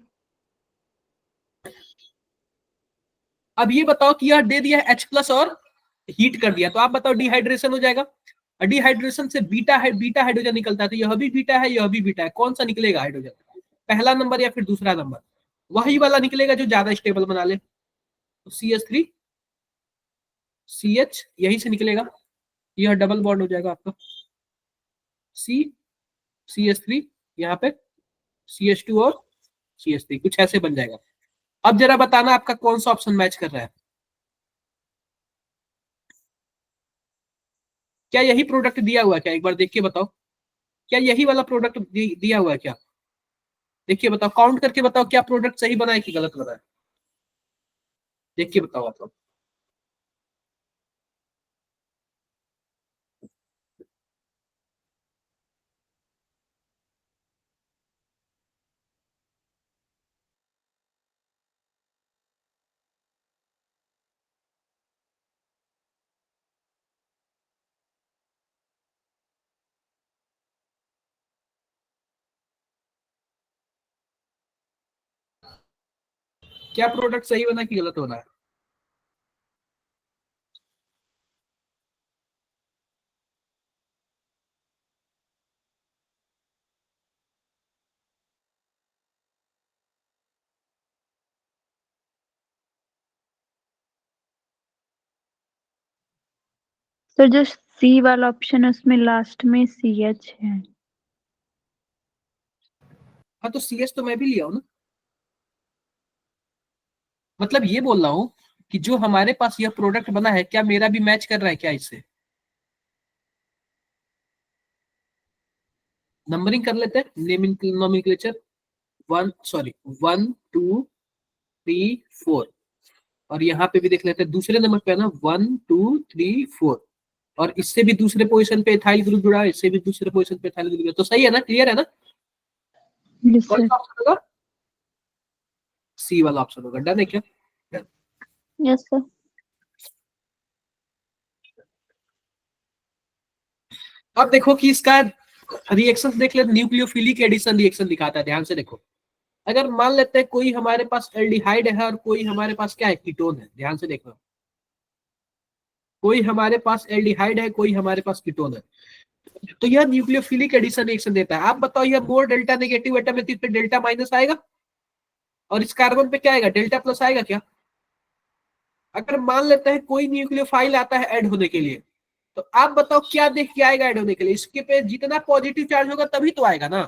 अब ये बताओ कि यह दे दिया H+ और हीट कर दिया, तो आप बताओ डिहाइड्रेशन हो जाएगा, डिहाइड्रेशन से बीटा हाइड्रोजन निकलता है, तो यह भी बीटा है यह भी बीटा है, कौन सा निकलेगा हाइड्रोजन, पहला नंबर या फिर दूसरा नंबर, वही वाला निकलेगा जो ज्यादा स्टेबल बना ले, तो CH3 CH यही से निकलेगा, यह डबल बॉन्ड हो जाएगा आपका, CH3 यहाँ पे CH2 और CH3, कुछ ऐसे बन जाएगा। अब जरा बताना आपका कौन सा ऑप्शन मैच कर रहा है, क्या यही प्रोडक्ट दिया हुआ है क्या, एक बार देख के बताओ, क्या यही वाला प्रोडक्ट दिया हुआ है क्या, देखिए बताओ, काउंट करके बताओ क्या प्रोडक्ट सही बना है कि गलत बना है, देख के बताओ आप लोग। क्या प्रोडक्ट सही बना कि गलत बना है, सर जो C वाला ऑप्शन है उसमें लास्ट में CH है। हाँ तो CH तो मैं भी लिया हूँ ना, मतलब ये बोल रहा हूँ कि जो हमारे पास यह प्रोडक्ट बना है क्या मेरा भी मैच कर रहा है क्या इससे, नंबरिंग कर लेते हैं, नोमेनक्लेचर 1 2 3 4, और यहाँ पे भी देख लेते हैं दूसरे नंबर पे है ना 1 2 3 4, और इससे भी दूसरे पोजीशन पे इथाइल ग्रुप जुड़ा है, इससे भी दूसरे पोजीशन पे इथाइल ग्रुप जुड़ा है, तो सही है ना, क्लियर है ना, Yes, कौन sir. सा ऑप्शन होगा, C वाला ऑप्शन होगा, डन है क्या। Yes, sir. अब देखो कि इसका रिएक्शन देख ले, न्यूक्लियोफिलिक एडिशन रिएक्शन दिखाता है, ध्यान से देखो, अगर मान लेते हैं कोई हमारे पास एल्डिहाइड है और कोई हमारे पास क्या है कीटोन है, ध्यान से देखना, कोई हमारे पास एल्डिहाइड है कोई हमारे पास कीटोन है, तो यह न्यूक्लियोफिलिक एडिशन रिएक्शन देता है, आप बताओ यह मोर डेल्टा नेगेटिव एटम है तो इस पे डेल्टा माइनस आएगा, और इस कार्बन पे क्या आएगा, डेल्टा प्लस आएगा क्या। अगर मान लेते हैं कोई न्यूक्लियोफाइल आता है ऐड होने के लिए, तो आप बताओ क्या देख के आएगा ऐड होने के लिए, इसके पे जितना पॉजिटिव चार्ज होगा तभी तो आएगा ना,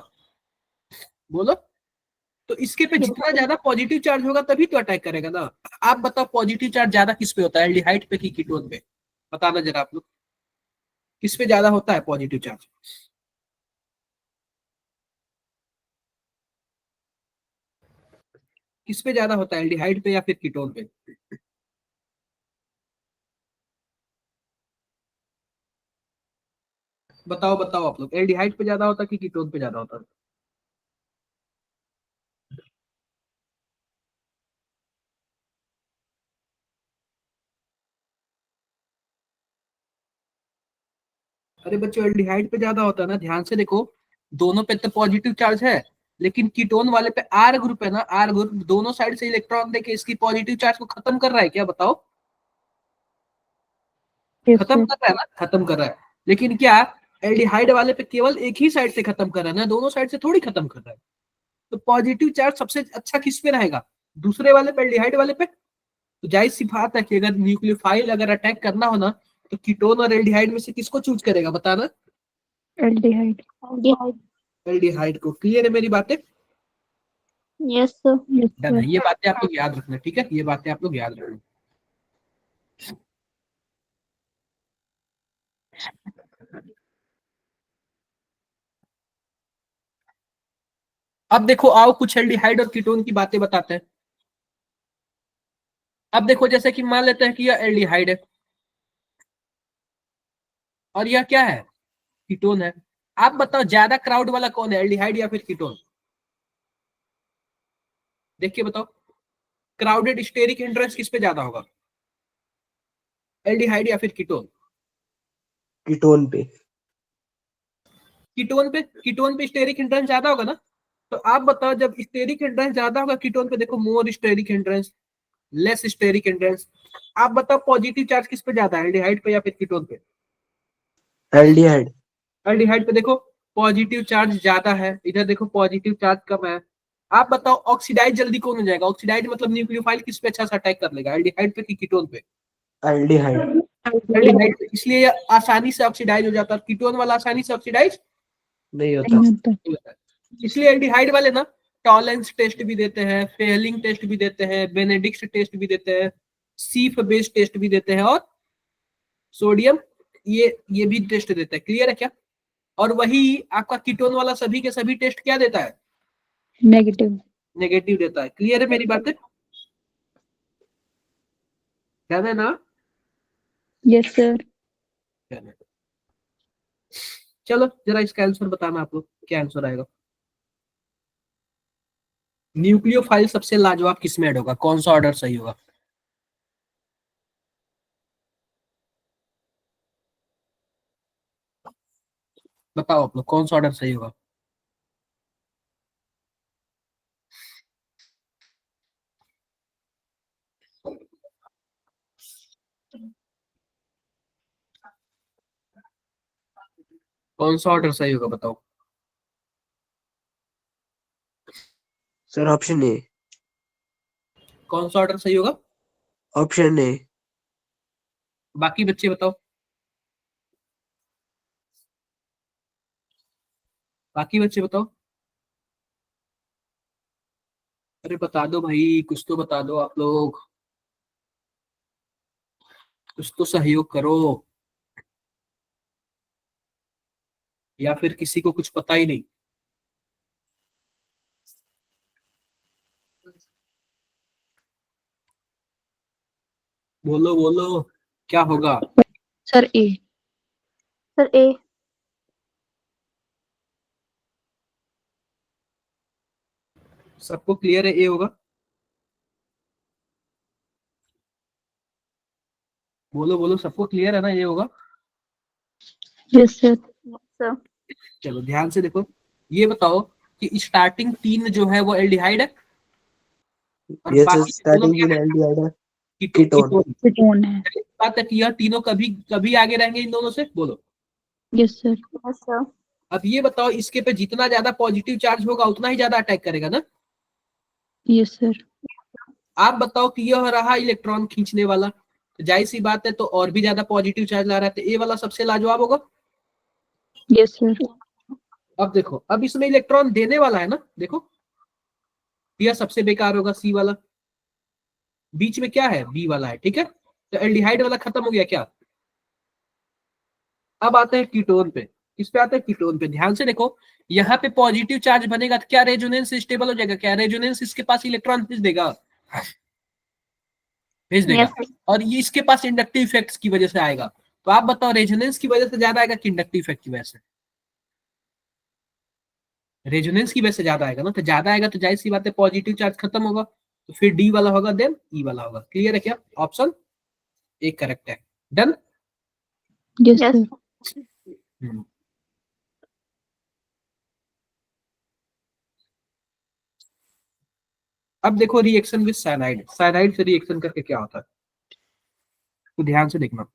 बोलो, तो इसके पे जितना ज्यादा पॉजिटिव चार्ज होगा तभी तो अटैक करेगा ना। आप बताओ पॉजिटिव चार्ज ज्यादा किस पे होता है, एल्डिहाइड पे कि कीटोन पे, बताना जरा आप लोग, किस पे ज्यादा होता है पॉजिटिव चार्ज, किस पे ज्यादा होता है, एल्डिहाइड पे या फिर कीटोन पे, बताओ बताओ आप लोग, एल्डिहाइड पे ज्यादा होता है कि कीटोन पे ज्यादा होता है। अरे बच्चों एल्डिहाइड पे ज्यादा होता है ना, ध्यान से देखो, दोनों पे तो पॉजिटिव चार्ज है, लेकिन कीटोन वाले पे आर ग्रुप है ना, आर ग्रुप दोनों साइड से इलेक्ट्रॉन देके इसकी पॉजिटिव चार्ज को खत्म कर रहा है क्या, बताओ, Yes, खत्म sir. कर रहा है ना, खत्म कर रहा है, लेकिन क्या एल्डिहाइड वाले पे केवल एक ही साइड से खत्म कर रहा है ना, दोनों साइड से थोड़ी खत्म कर रहा है, तो पॉजिटिव चार्ज सबसे अच्छा किस पे रहेगा, दूसरे वाले पे, एल्डिहाइड वाले पे, तो जाहिर सी बात है कि अगर न्यूक्लियोफाइल अगर अटैक करना हो ना, तो कीटोन और एल्डिहाइड में से किसको चूज करेगा, बताना, Aldehyde. एल्डिहाइड को, क्लियर है मेरी बातें। Yes sir. यस डन है। सर। ये बातें आप लोग याद रखना, ठीक है, ये बातें आप लोग याद रखना। अब देखो आओ कुछ एल्डिहाइड और कीटोन की बातें बताते हैं। अब देखो जैसे कि मान लेते हैं कि यह एल्डिहाइड है और यह क्या है, कीटोन है। आप बताओ ज्यादा क्राउड वाला कौन है, एल्डिहाइड या फिर कीटोन? देखिए बताओ, क्राउडेड स्टेरिक हिंड्रेंस किस पे ज्यादा होगा, एल्डिहाइड या फिर कीटोन? कीटोन पे। कीटोन पे स्टेरिक हिंड्रेंस ज्यादा होगा ना। तो आप बताओ जब स्टेरिक हिंड्रेंस ज्यादा होगा कीटोन पे, देखो more steric hindrance, less steric hindrance. आप बताओ पॉजिटिव चार्ज किस पे ज्यादा है, एल्डिहाइड पे या फिर कीटोन पे? एल्डिहाइड। एल्डिहाइड पे देखो पॉजिटिव चार्ज ज्यादा है, इधर देखो पॉजिटिव चार्ज कम है। आप बताओ ऑक्सीडाइज जल्दी कौन हो जाएगा, ऑक्सीडाइज मतलब न्यूक्लियोफाइल किस पे अच्छा सा अटैक कर लेगा, एल्डिहाइड पे कि कीटोन पे? एल्डिहाइड। एल्डिहाइड पे, इसलिए ये आसानी से ऑक्सीडाइज हो जाता है, कीटोन वाला आसानी से ऑक्सीडाइज नहीं होता। नहीं होता। नहीं होता है। इसलिए एल्डिहाइड वाले ना टॉलेंस टेस्ट भी देते हैं, फेलिंग टेस्ट भी देते हैं, बेनेडिक्ट टेस्ट भी देते हैं, सीफ बेस टेस्ट भी देते हैं, और सोडियम ये भी टेस्ट देता है। क्लियर है क्या? और वही आपका कीटोन वाला सभी के सभी टेस्ट क्या देता है, नेगेटिव। नेगेटिव देता है। क्लियर है मेरी बातें? ध्यान है ना? Yes sir. ध्यान है। चलो जरा इसका आंसर बताना आप लोग, क्या आंसर आएगा। न्यूक्लियोफाइल सबसे लाजवाब किस में ऐड होगा, कौन सा ऑर्डर सही होगा? बताओ आप लोग कौन सा ऑर्डर सही होगा। कौन सा ऑर्डर सही होगा बताओ। Sir option A. कौन सा ऑर्डर सही होगा? Option A. बाकी बच्चे बताओ, बाकी बच्चे बताओ। अरे बता दो भाई, कुछ तो बता दो आप लोग, कुछ तो सहयोग करो, या फिर किसी को कुछ पता ही नहीं। बोलो बोलो, क्या होगा? सर ए। सर ए। सबको क्लियर है ए होगा? बोलो बोलो, सबको क्लियर है ना, ये होगा? Yes sir. सर। चलो ध्यान से देखो, ये बताओ कि स्टार्टिंग तीन जो है वो एल्डिहाइड है और यस सर, बाकी दोनों स्टार्टिंग क्या तीन है, एल्डिहाइड है। कीटोन। कीटोन। कीटोन है। बात है कि यह तीनों कभी कभी आगे रहेंगे इन दोनों से, बोलो। Yes sir. Yes sir. अब ये बताओ इसके पे जितना ज्यादा पॉजिटिव चार्ज होगा उतना ही ज्यादा अटैक करेगा ना। Yes sir. आप बताओ कि यह रहा इलेक्ट्रॉन खींचने वाला, तो जाहिर सी बात है तो और भी ज्यादा पॉजिटिव चार्ज ला रहा है, तो ए वाला सबसे लाजवाब होगा। Yes sir. अब देखो, अब इसमें इलेक्ट्रॉन देने वाला है ना, देखो यह सबसे बेकार होगा, सी वाला। बीच में क्या है, बी वाला है, ठीक है। तो एल्डिहाइड वाला खत्म हो गया क्या। अब आते हैं कीटोन पे। किस पे आते हैं, कीटोन पे। ध्यान से देखो, यहाँ पे पॉजिटिव चार्ज बनेगा तो क्या रेजोनेंस स्टेबल हो जाएगा, क्या रेजोनेंस इसके पास इलेक्ट्रॉन भेज देगा, भेज देगा। यस। और ये इसके पास इंडक्टिव इफेक्ट्स की वजह से आएगा। तो आप बताओ रेजोनेंस की वजह से ज्यादा आएगा कि इंडक्टिव इफेक्ट की वजह से? रेजोनेंस की वजह से ज्यादा आएगा ना, तो ज्यादा आएगा तो जाहिर सी बात है पॉजिटिव चार्ज खत्म होगा, तो फिर डी वाला होगा, देन ई वाला होगा। क्लियर है क्या? ऑप्शन एक करेक्ट है। डन। Yes sir. अब देखो रिएक्शन विद साइनाइड, साइनाइड से रिएक्शन करके क्या होता है, तो ध्यान से देखना।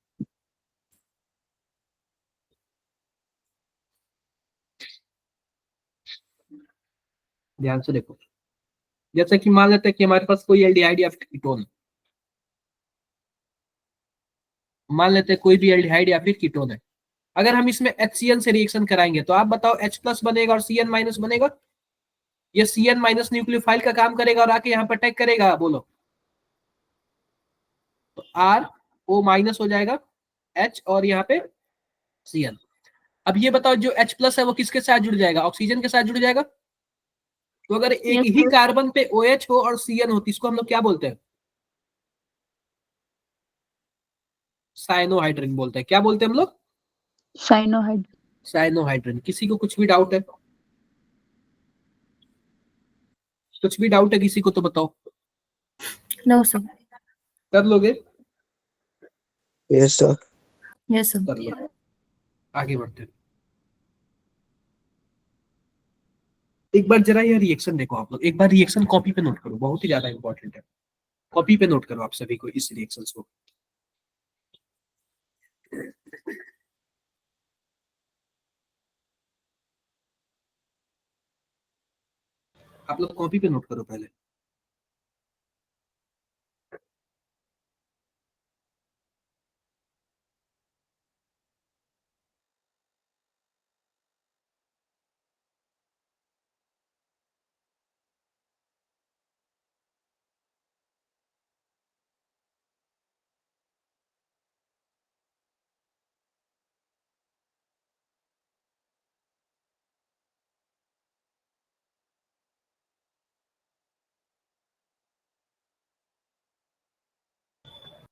ध्यान से देखो, जैसे कि मान लेते हैं कि हमारे पास कोई एल्डिहाइड या फिर कीटोन, मान लेते हैं कोई भी एल्डिहाइड या फिर कीटोन है। अगर हम इसमें HCl से रिएक्शन कराएंगे तो आप बताओ H+ बनेगा और Cn- बनेगा। ये CN माइनस न्यूक्लियोफाइल का काम करेगा और आके यहाँ पर अटैक करेगा, बोलो। तो RO माइनस हो जाएगा H और यहाँ पे CN। अब ये बताओ जो H प्लस है वो किसके साथ जुड़ जाएगा? ऑक्सीजन के साथ जुड़ जाएगा। तो अगर एक Yes, ही sir. कार्बन पे OH हो और CN हो तो इसको हम लोग क्या बोलते हैं? साइनोहाइड्रिन बोलते हैं। क्या बोलते हैं हम लोग? Cyanohyd. साइनोहाइड्रिन। किसी को कुछ भी डाउट है? कुछ भी डाउट है किसी को तो बताओ। No, sir. कर लोगे? Yes, sir. Yes, sir. कर लो। आगे बढ़ते हैं। एक बार जरा ये रिएक्शन देखो आप लोग, एक बार रिएक्शन कॉपी पे नोट करो, बहुत ही ज्यादा इंपॉर्टेंट है। कॉपी पे नोट करो आप सभी को इस रिएक्शंस को। आप लोग कॉपी पे नोट करो पहले।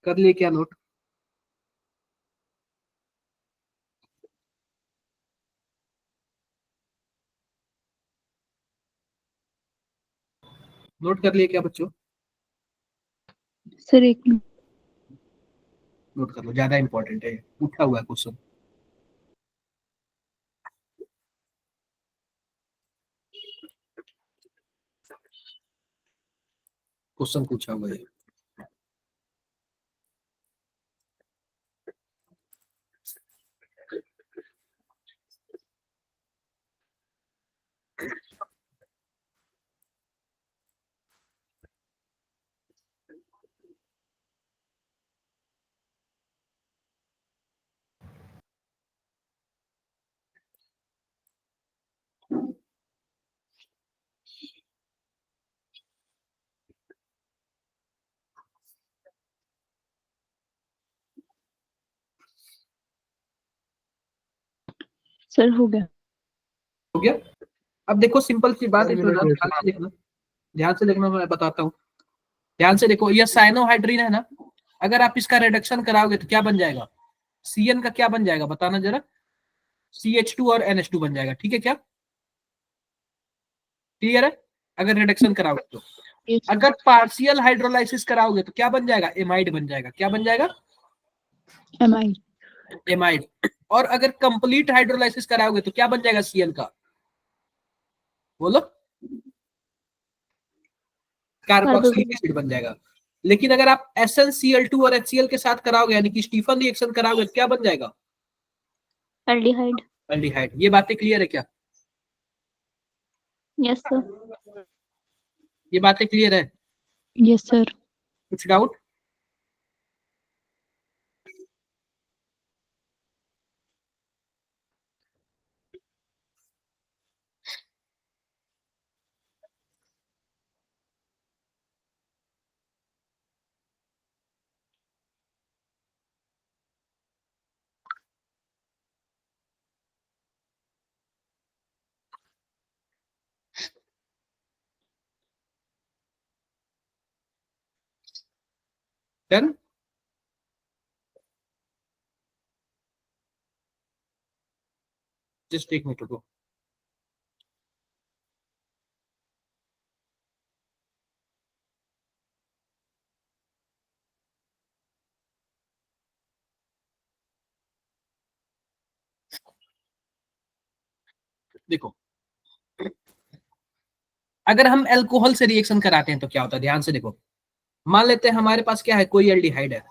कर लिए क्या नोट? नोट कर लिए क्या बच्चों? सर एक मिनट। नोट कर लो, ज्यादा इंपॉर्टेंट है, उठा हुआ है क्वेश्चन। क्वेश्चन पूछा हुआ है। सर हो गया। हो गया? अब देखो सिंपल सी बात है, Sir, तो minute wait. ध्यान से देखना, ध्यान से देखना, मैं बताता हूँ। ध्यान से देखो, ये साइनोहाइड्रिन है ना, अगर आप इसका रिडक्शन कराओगे तो क्या बन जाएगा? CN का क्या बन जाएगा बताना जरा? CH2 और NH2 बन जाएगा, ठीक है क्या? क्लियर है? अगर रिडक्शन कराओगे तो। Yes, sir. अगर पार्शियल हाइड्रोलाइसिस कराओगे तो क्या बन जाएगा? एमाइड बन जाएगा। क्या बन जाएगा? Amide. एमाइड। और अगर कंप्लीट हाइड्रोलाइसिस कराओगे तो क्या बन जाएगा CN का? बोलो। कार्बोक्सिलिक एसिड बन जाएगा। लेकिन अगर आप SnCl2 और HCl के साथ कराओगे, यानी कि स्टीफन रिएक्शन कराओगे तो क्या बन जाएगा? Aldehyde. एल्डिहाइड। ये बातें क्लियर है क्या? Yes, sir. ये बातें क्लियर है? Yes, sir. कुछ डाउट? डन? जस्ट एक मिनट रुको। देखो, अगर हम अल्कोहल से रिएक्शन कराते हैं तो क्या होता है? ध्यान से देखो, मान लेते हैं हमारे पास क्या है, कोई एल्डिहाइड है।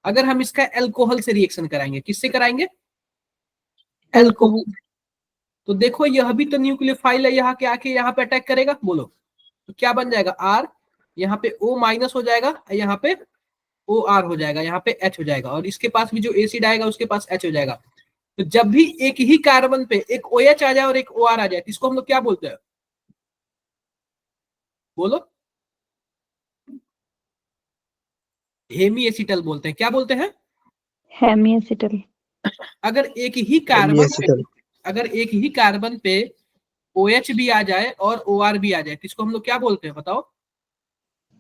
अगर हम इसका अल्कोहल से रिएक्शन कराएंगे, किससे कराएंगे? अल्कोहल। तो देखो यह भी तो न्यूक्लियोफाइल है, यहाँ के आके यहाँ पे अटैक करेगा, बोलो। तो क्या बन जाएगा? R, यहाँ पे O माइनस हो जाएगा, यहाँ पे OR हो जाएगा, यहाँ पे H हो जाएगा, और इसके पास भी जो एसिड आएगा उसके पास H हो जाएगा। तो जब भी एक ही कार्बन पे एक OH आ जाए और एक OR आ जाए, इसको हम लोग क्या बोलते हैं? बोलो। हेमी एसिटल बोलते हैं। क्या बोलते हैं? Hemiacetal. अगर एक ही कार्बन पे हेमीएसिटल। अगर एक ही कार्बन पे OH भी आ जाए और OR भी आ जाए तो इसको हम लोग क्या बोलते हैं बताओ?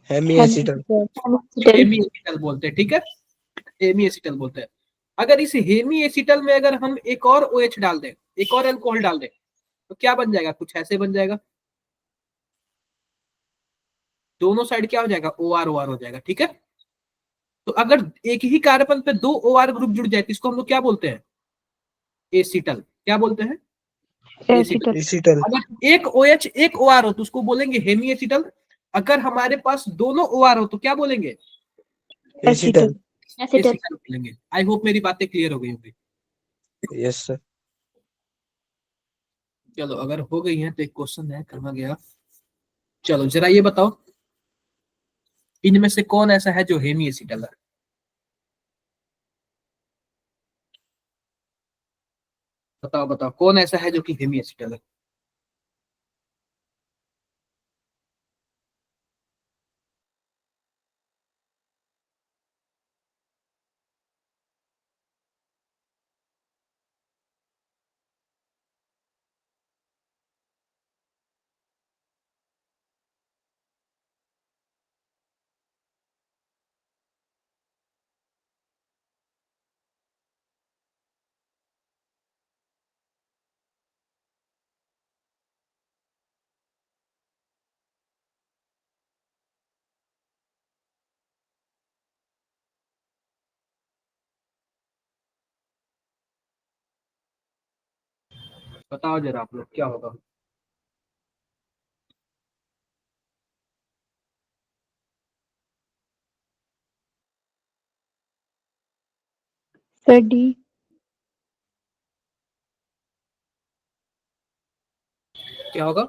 हेमीएसिटल। एसिटल। हेमी एसिटल बोलते हैं। ठीक है, हेमी एसिटल बोलते हैं। अगर इस हेमी एसिटल में अगर हम एक और OH डाल दें, एक और अल्कोहल डाल दें, तो क्या बन जाएगा? कुछ ऐसे बन जाएगा। दोनों साइड क्या हो जाएगा? OR OR हो जाएगा। ठीक है, तो अगर एक ही कार्बन पे दो OR ग्रुप जुड़ जाए तो इसको हम लोग क्या बोलते हैं? एसिटल। क्या बोलते हैं? एसिटल। एसिटल। एसिटल। अगर एक OH एक OR हो तो उसको बोलेंगे हेमी एसिटल। अगर हमारे पास दोनों OR हो तो क्या बोलेंगे? एसिटल। एसिटल। एसिटल। एसिटल बोलेंगे। आई होप मेरी बातें क्लियर हो गई होगी। Yes sir. चलो, अगर हो गई है तो एक क्वेश्चन है, कहाँ गया? चलो जरा ये बताओ, इनमें से कौन ऐसा है जो हेमी एसिटल है? बताओ बताओ, कौन ऐसा है जो कि हेमी एसिटल है? बताओ जरा आप लोग, क्या होगा? Sir D. क्या होगा?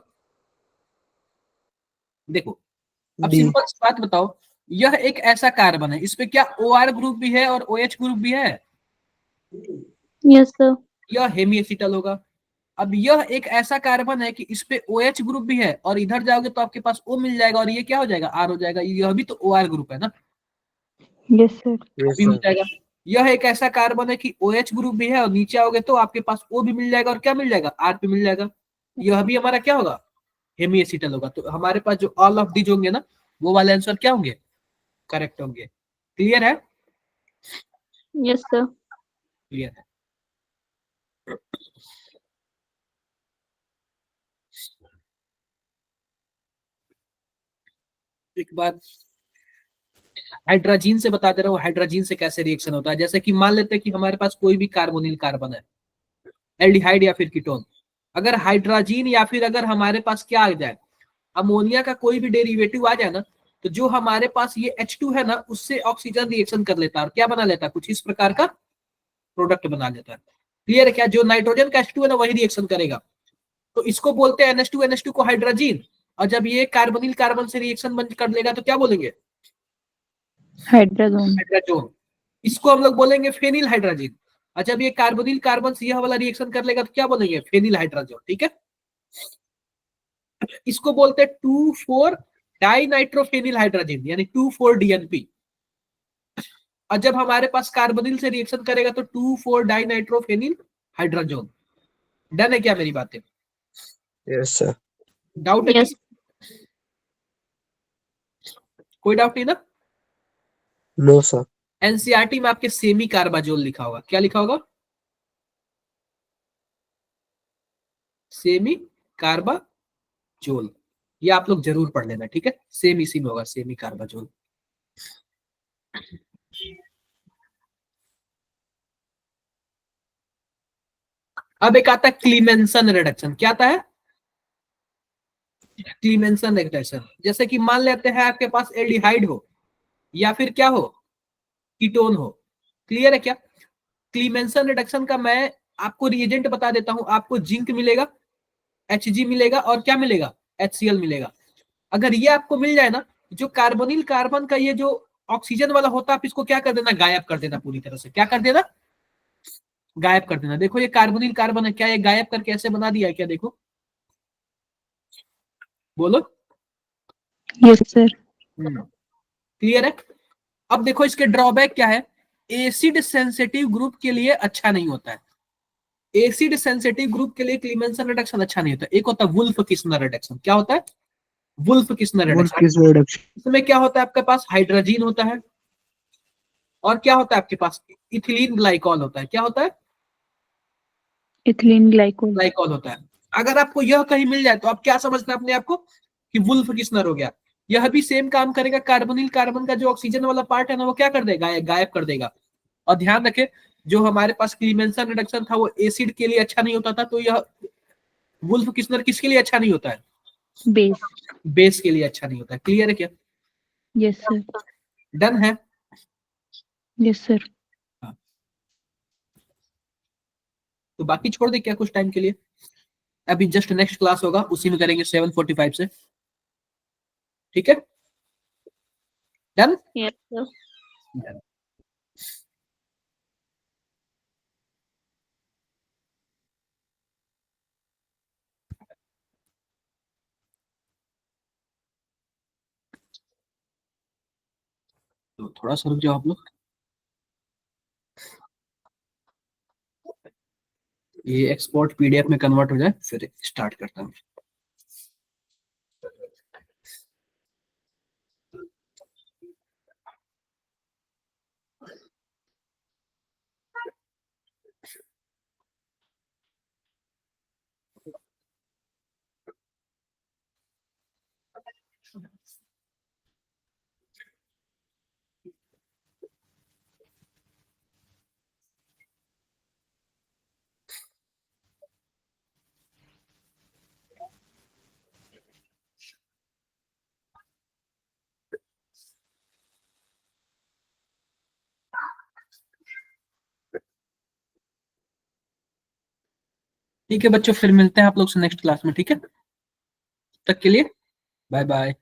देखो, अब डी। सिंपल सी बात बताओ, यह एक ऐसा कार्बन है, इसमें क्या OR ग्रुप भी है और OH ग्रुप भी है? Yes sir. यह हेमी एसिटल होगा। अब यह एक ऐसा कार्बन है कि इस पे OH ग्रुप भी है और इधर जाओगे तो आपके पास O मिल जाएगा और ये क्या हो जाएगा? R हो जाएगा। यह भी तो OR ग्रुप है ना, यस सर। यस भी हो सर। जाएगा। यह एक ऐसा कार्बन है कि OH ग्रुप भी है और नीचे आओगे तो आपके पास O भी मिल जाएगा और क्या मिल जाएगा? R पे मिल जाएगा। यह भी हमारा क्या होगा? हेमी एसिटल होगा। तो हमारे पास जो ऑल ऑफ दीज होंगे ना, वो वाले आंसर क्या होंगे? करेक्ट होंगे। क्लियर है? Yes sir. क्लियर है। एक बात हाइड्रोजन से बता दे रहा हूँ, हाइड्रोजन से कैसे रिएक्शन होता है। जैसे कि मान लेते हैं कि हमारे पास कोई भी कार्बोनिल कार्बन है, एल्डिहाइड या फिर कीटोन। अगर हाइड्रोजन या फिर अगर हमारे पास क्या आ जाए, अमोनिया का कोई भी डेरिवेटिव आ जाए ना, तो जो हमारे पास ये H2 है ना, उससे ऑक्सीजन रिएक्शन कर लेता है और क्या बना लेता है? कुछ इस प्रकार का प्रोडक्ट बना लेता है। क्लियर है? क्या जो नाइट्रोजन का H2 है ना, वही रिएक्शन करेगा। तो इसको बोलते हैं NH2 को हाइड्रोजन। और जब ये कार्बोनिल कार्बन से रिएक्शन बंद कर लेगा तो क्या बोलेंगे? हाइड्रोजन। हाइड्रोजन। इसको हम लोग बोलेंगे फेनिल हाइड्रोजन। और जब ये कार्बोनिल कार्बन से यह वाला रिएक्शन कर लेगा तो क्या बोलेंगे? Phenyl hydrogen. ठीक है, इसको बोलते हैं 2,4 डाइनाइट्रोफेनिल हाइड्रोजन, यानी 2,4-DNP। और जब हमारे पास कार्बोनिल से रिएक्शन करेगा तो 2,4 डाइनाइट्रोफेनिल हाइड्रोजन। डन है क्या मेरी बातें? Yes sir. डाउट है यस। किसी? कोई डाउट नहीं ना? No sir. एनसीईआरटी में आपके सेमी कार्बाजोल लिखा होगा। क्या लिखा होगा? सेमी कार्बाजोल। ये आप लोग जरूर पढ़ लेना। ठीक है, सेम इसी में होगा, सेमी कार्बाजोल। अब एक आता है क्लीमेंसन रिडक्शन। क्या आता है? क्लीमेंसन रिडक्शन। जैसे कि मान लेते हैं आपके पास एल्डिहाइड हो या फिर क्या हो? कीटोन हो। क्लियर है क्या? क्लीमेंसन रिडक्शन का मैं आपको रिएजेंट बता देता हूं। आपको जिंक मिलेगा, Hg मिलेगा और क्या मिलेगा? HCl मिलेगा। अगर ये आपको मिल जाए ना, जो कार्बोनिल कार्बन का ये जो ऑक्सीजन वाला होता है, आप इसको क्या कर देना? गायब कर देना पूरी तरह से। क्या कर देना? गायब कर देना। देखो ये कार्बोनिल कार्बन है, क्या ये गायब करके ऐसे बना दिया है क्या? देखो, बोलो। Yes sir. क्लियर है। अब देखो इसके ड्रॉबैक क्या है। एसिड सेंसिटिव ग्रुप के लिए अच्छा नहीं होता है। एसिड सेंसिटिव ग्रुप के लिए क्लीमेंसन रिडक्शन अच्छा नहीं होता। एक होता है वुल्फ किस्नर रिडक्शन। क्या होता है? Wolff Kishner Wolff reduction. Kishner reduction. इसमें क्या होता है, आपके पास हाइड्रोजीन होता है और क्या होता है आपके पास इथिलीन ग्लाइकॉल होता है। क्या होता है? Ethylene glycol. ग्लाइकॉल होता है। अगर आपको यह कहीं मिल जाए तो आप क्या समझना अपने आप को कि वुल्फ किस्नर हो गया। यह भी सेम काम करेगा। कार्बोनिल कार्बन का जो ऑक्सीजन वाला पार्ट है ना, वो क्या कर देगा, गायब कर देगा। और ध्यान रखें, जो हमारे पास क्लीमेंसन रिडक्शन था वो एसिड के लिए अच्छा नहीं होता था, तो यह वुल्फ किस्नर किसके लिए अच्छा नहीं होता है? बेस। बेस के लिए अच्छा नहीं होता है। क्लियर है क्या? Yes sir. डन है। Yes sir. तो बाकी छोड़ दे क्या कुछ टाइम के लिए। अभी जस्ट नेक्स्ट क्लास होगा, उसी में करेंगे 7:45 से। ठीक है, डन। Yes sir. तो थोड़ा सा रुक जाओ आप लोग। ये एक्सपोर्ट पीडीएफ में कन्वर्ट हो जाए फिर स्टार्ट करता हूँ। ठीक है बच्चों, फिर मिलते हैं आप लोग से नेक्स्ट क्लास में। ठीक है, तब तक के लिए बाय बाय।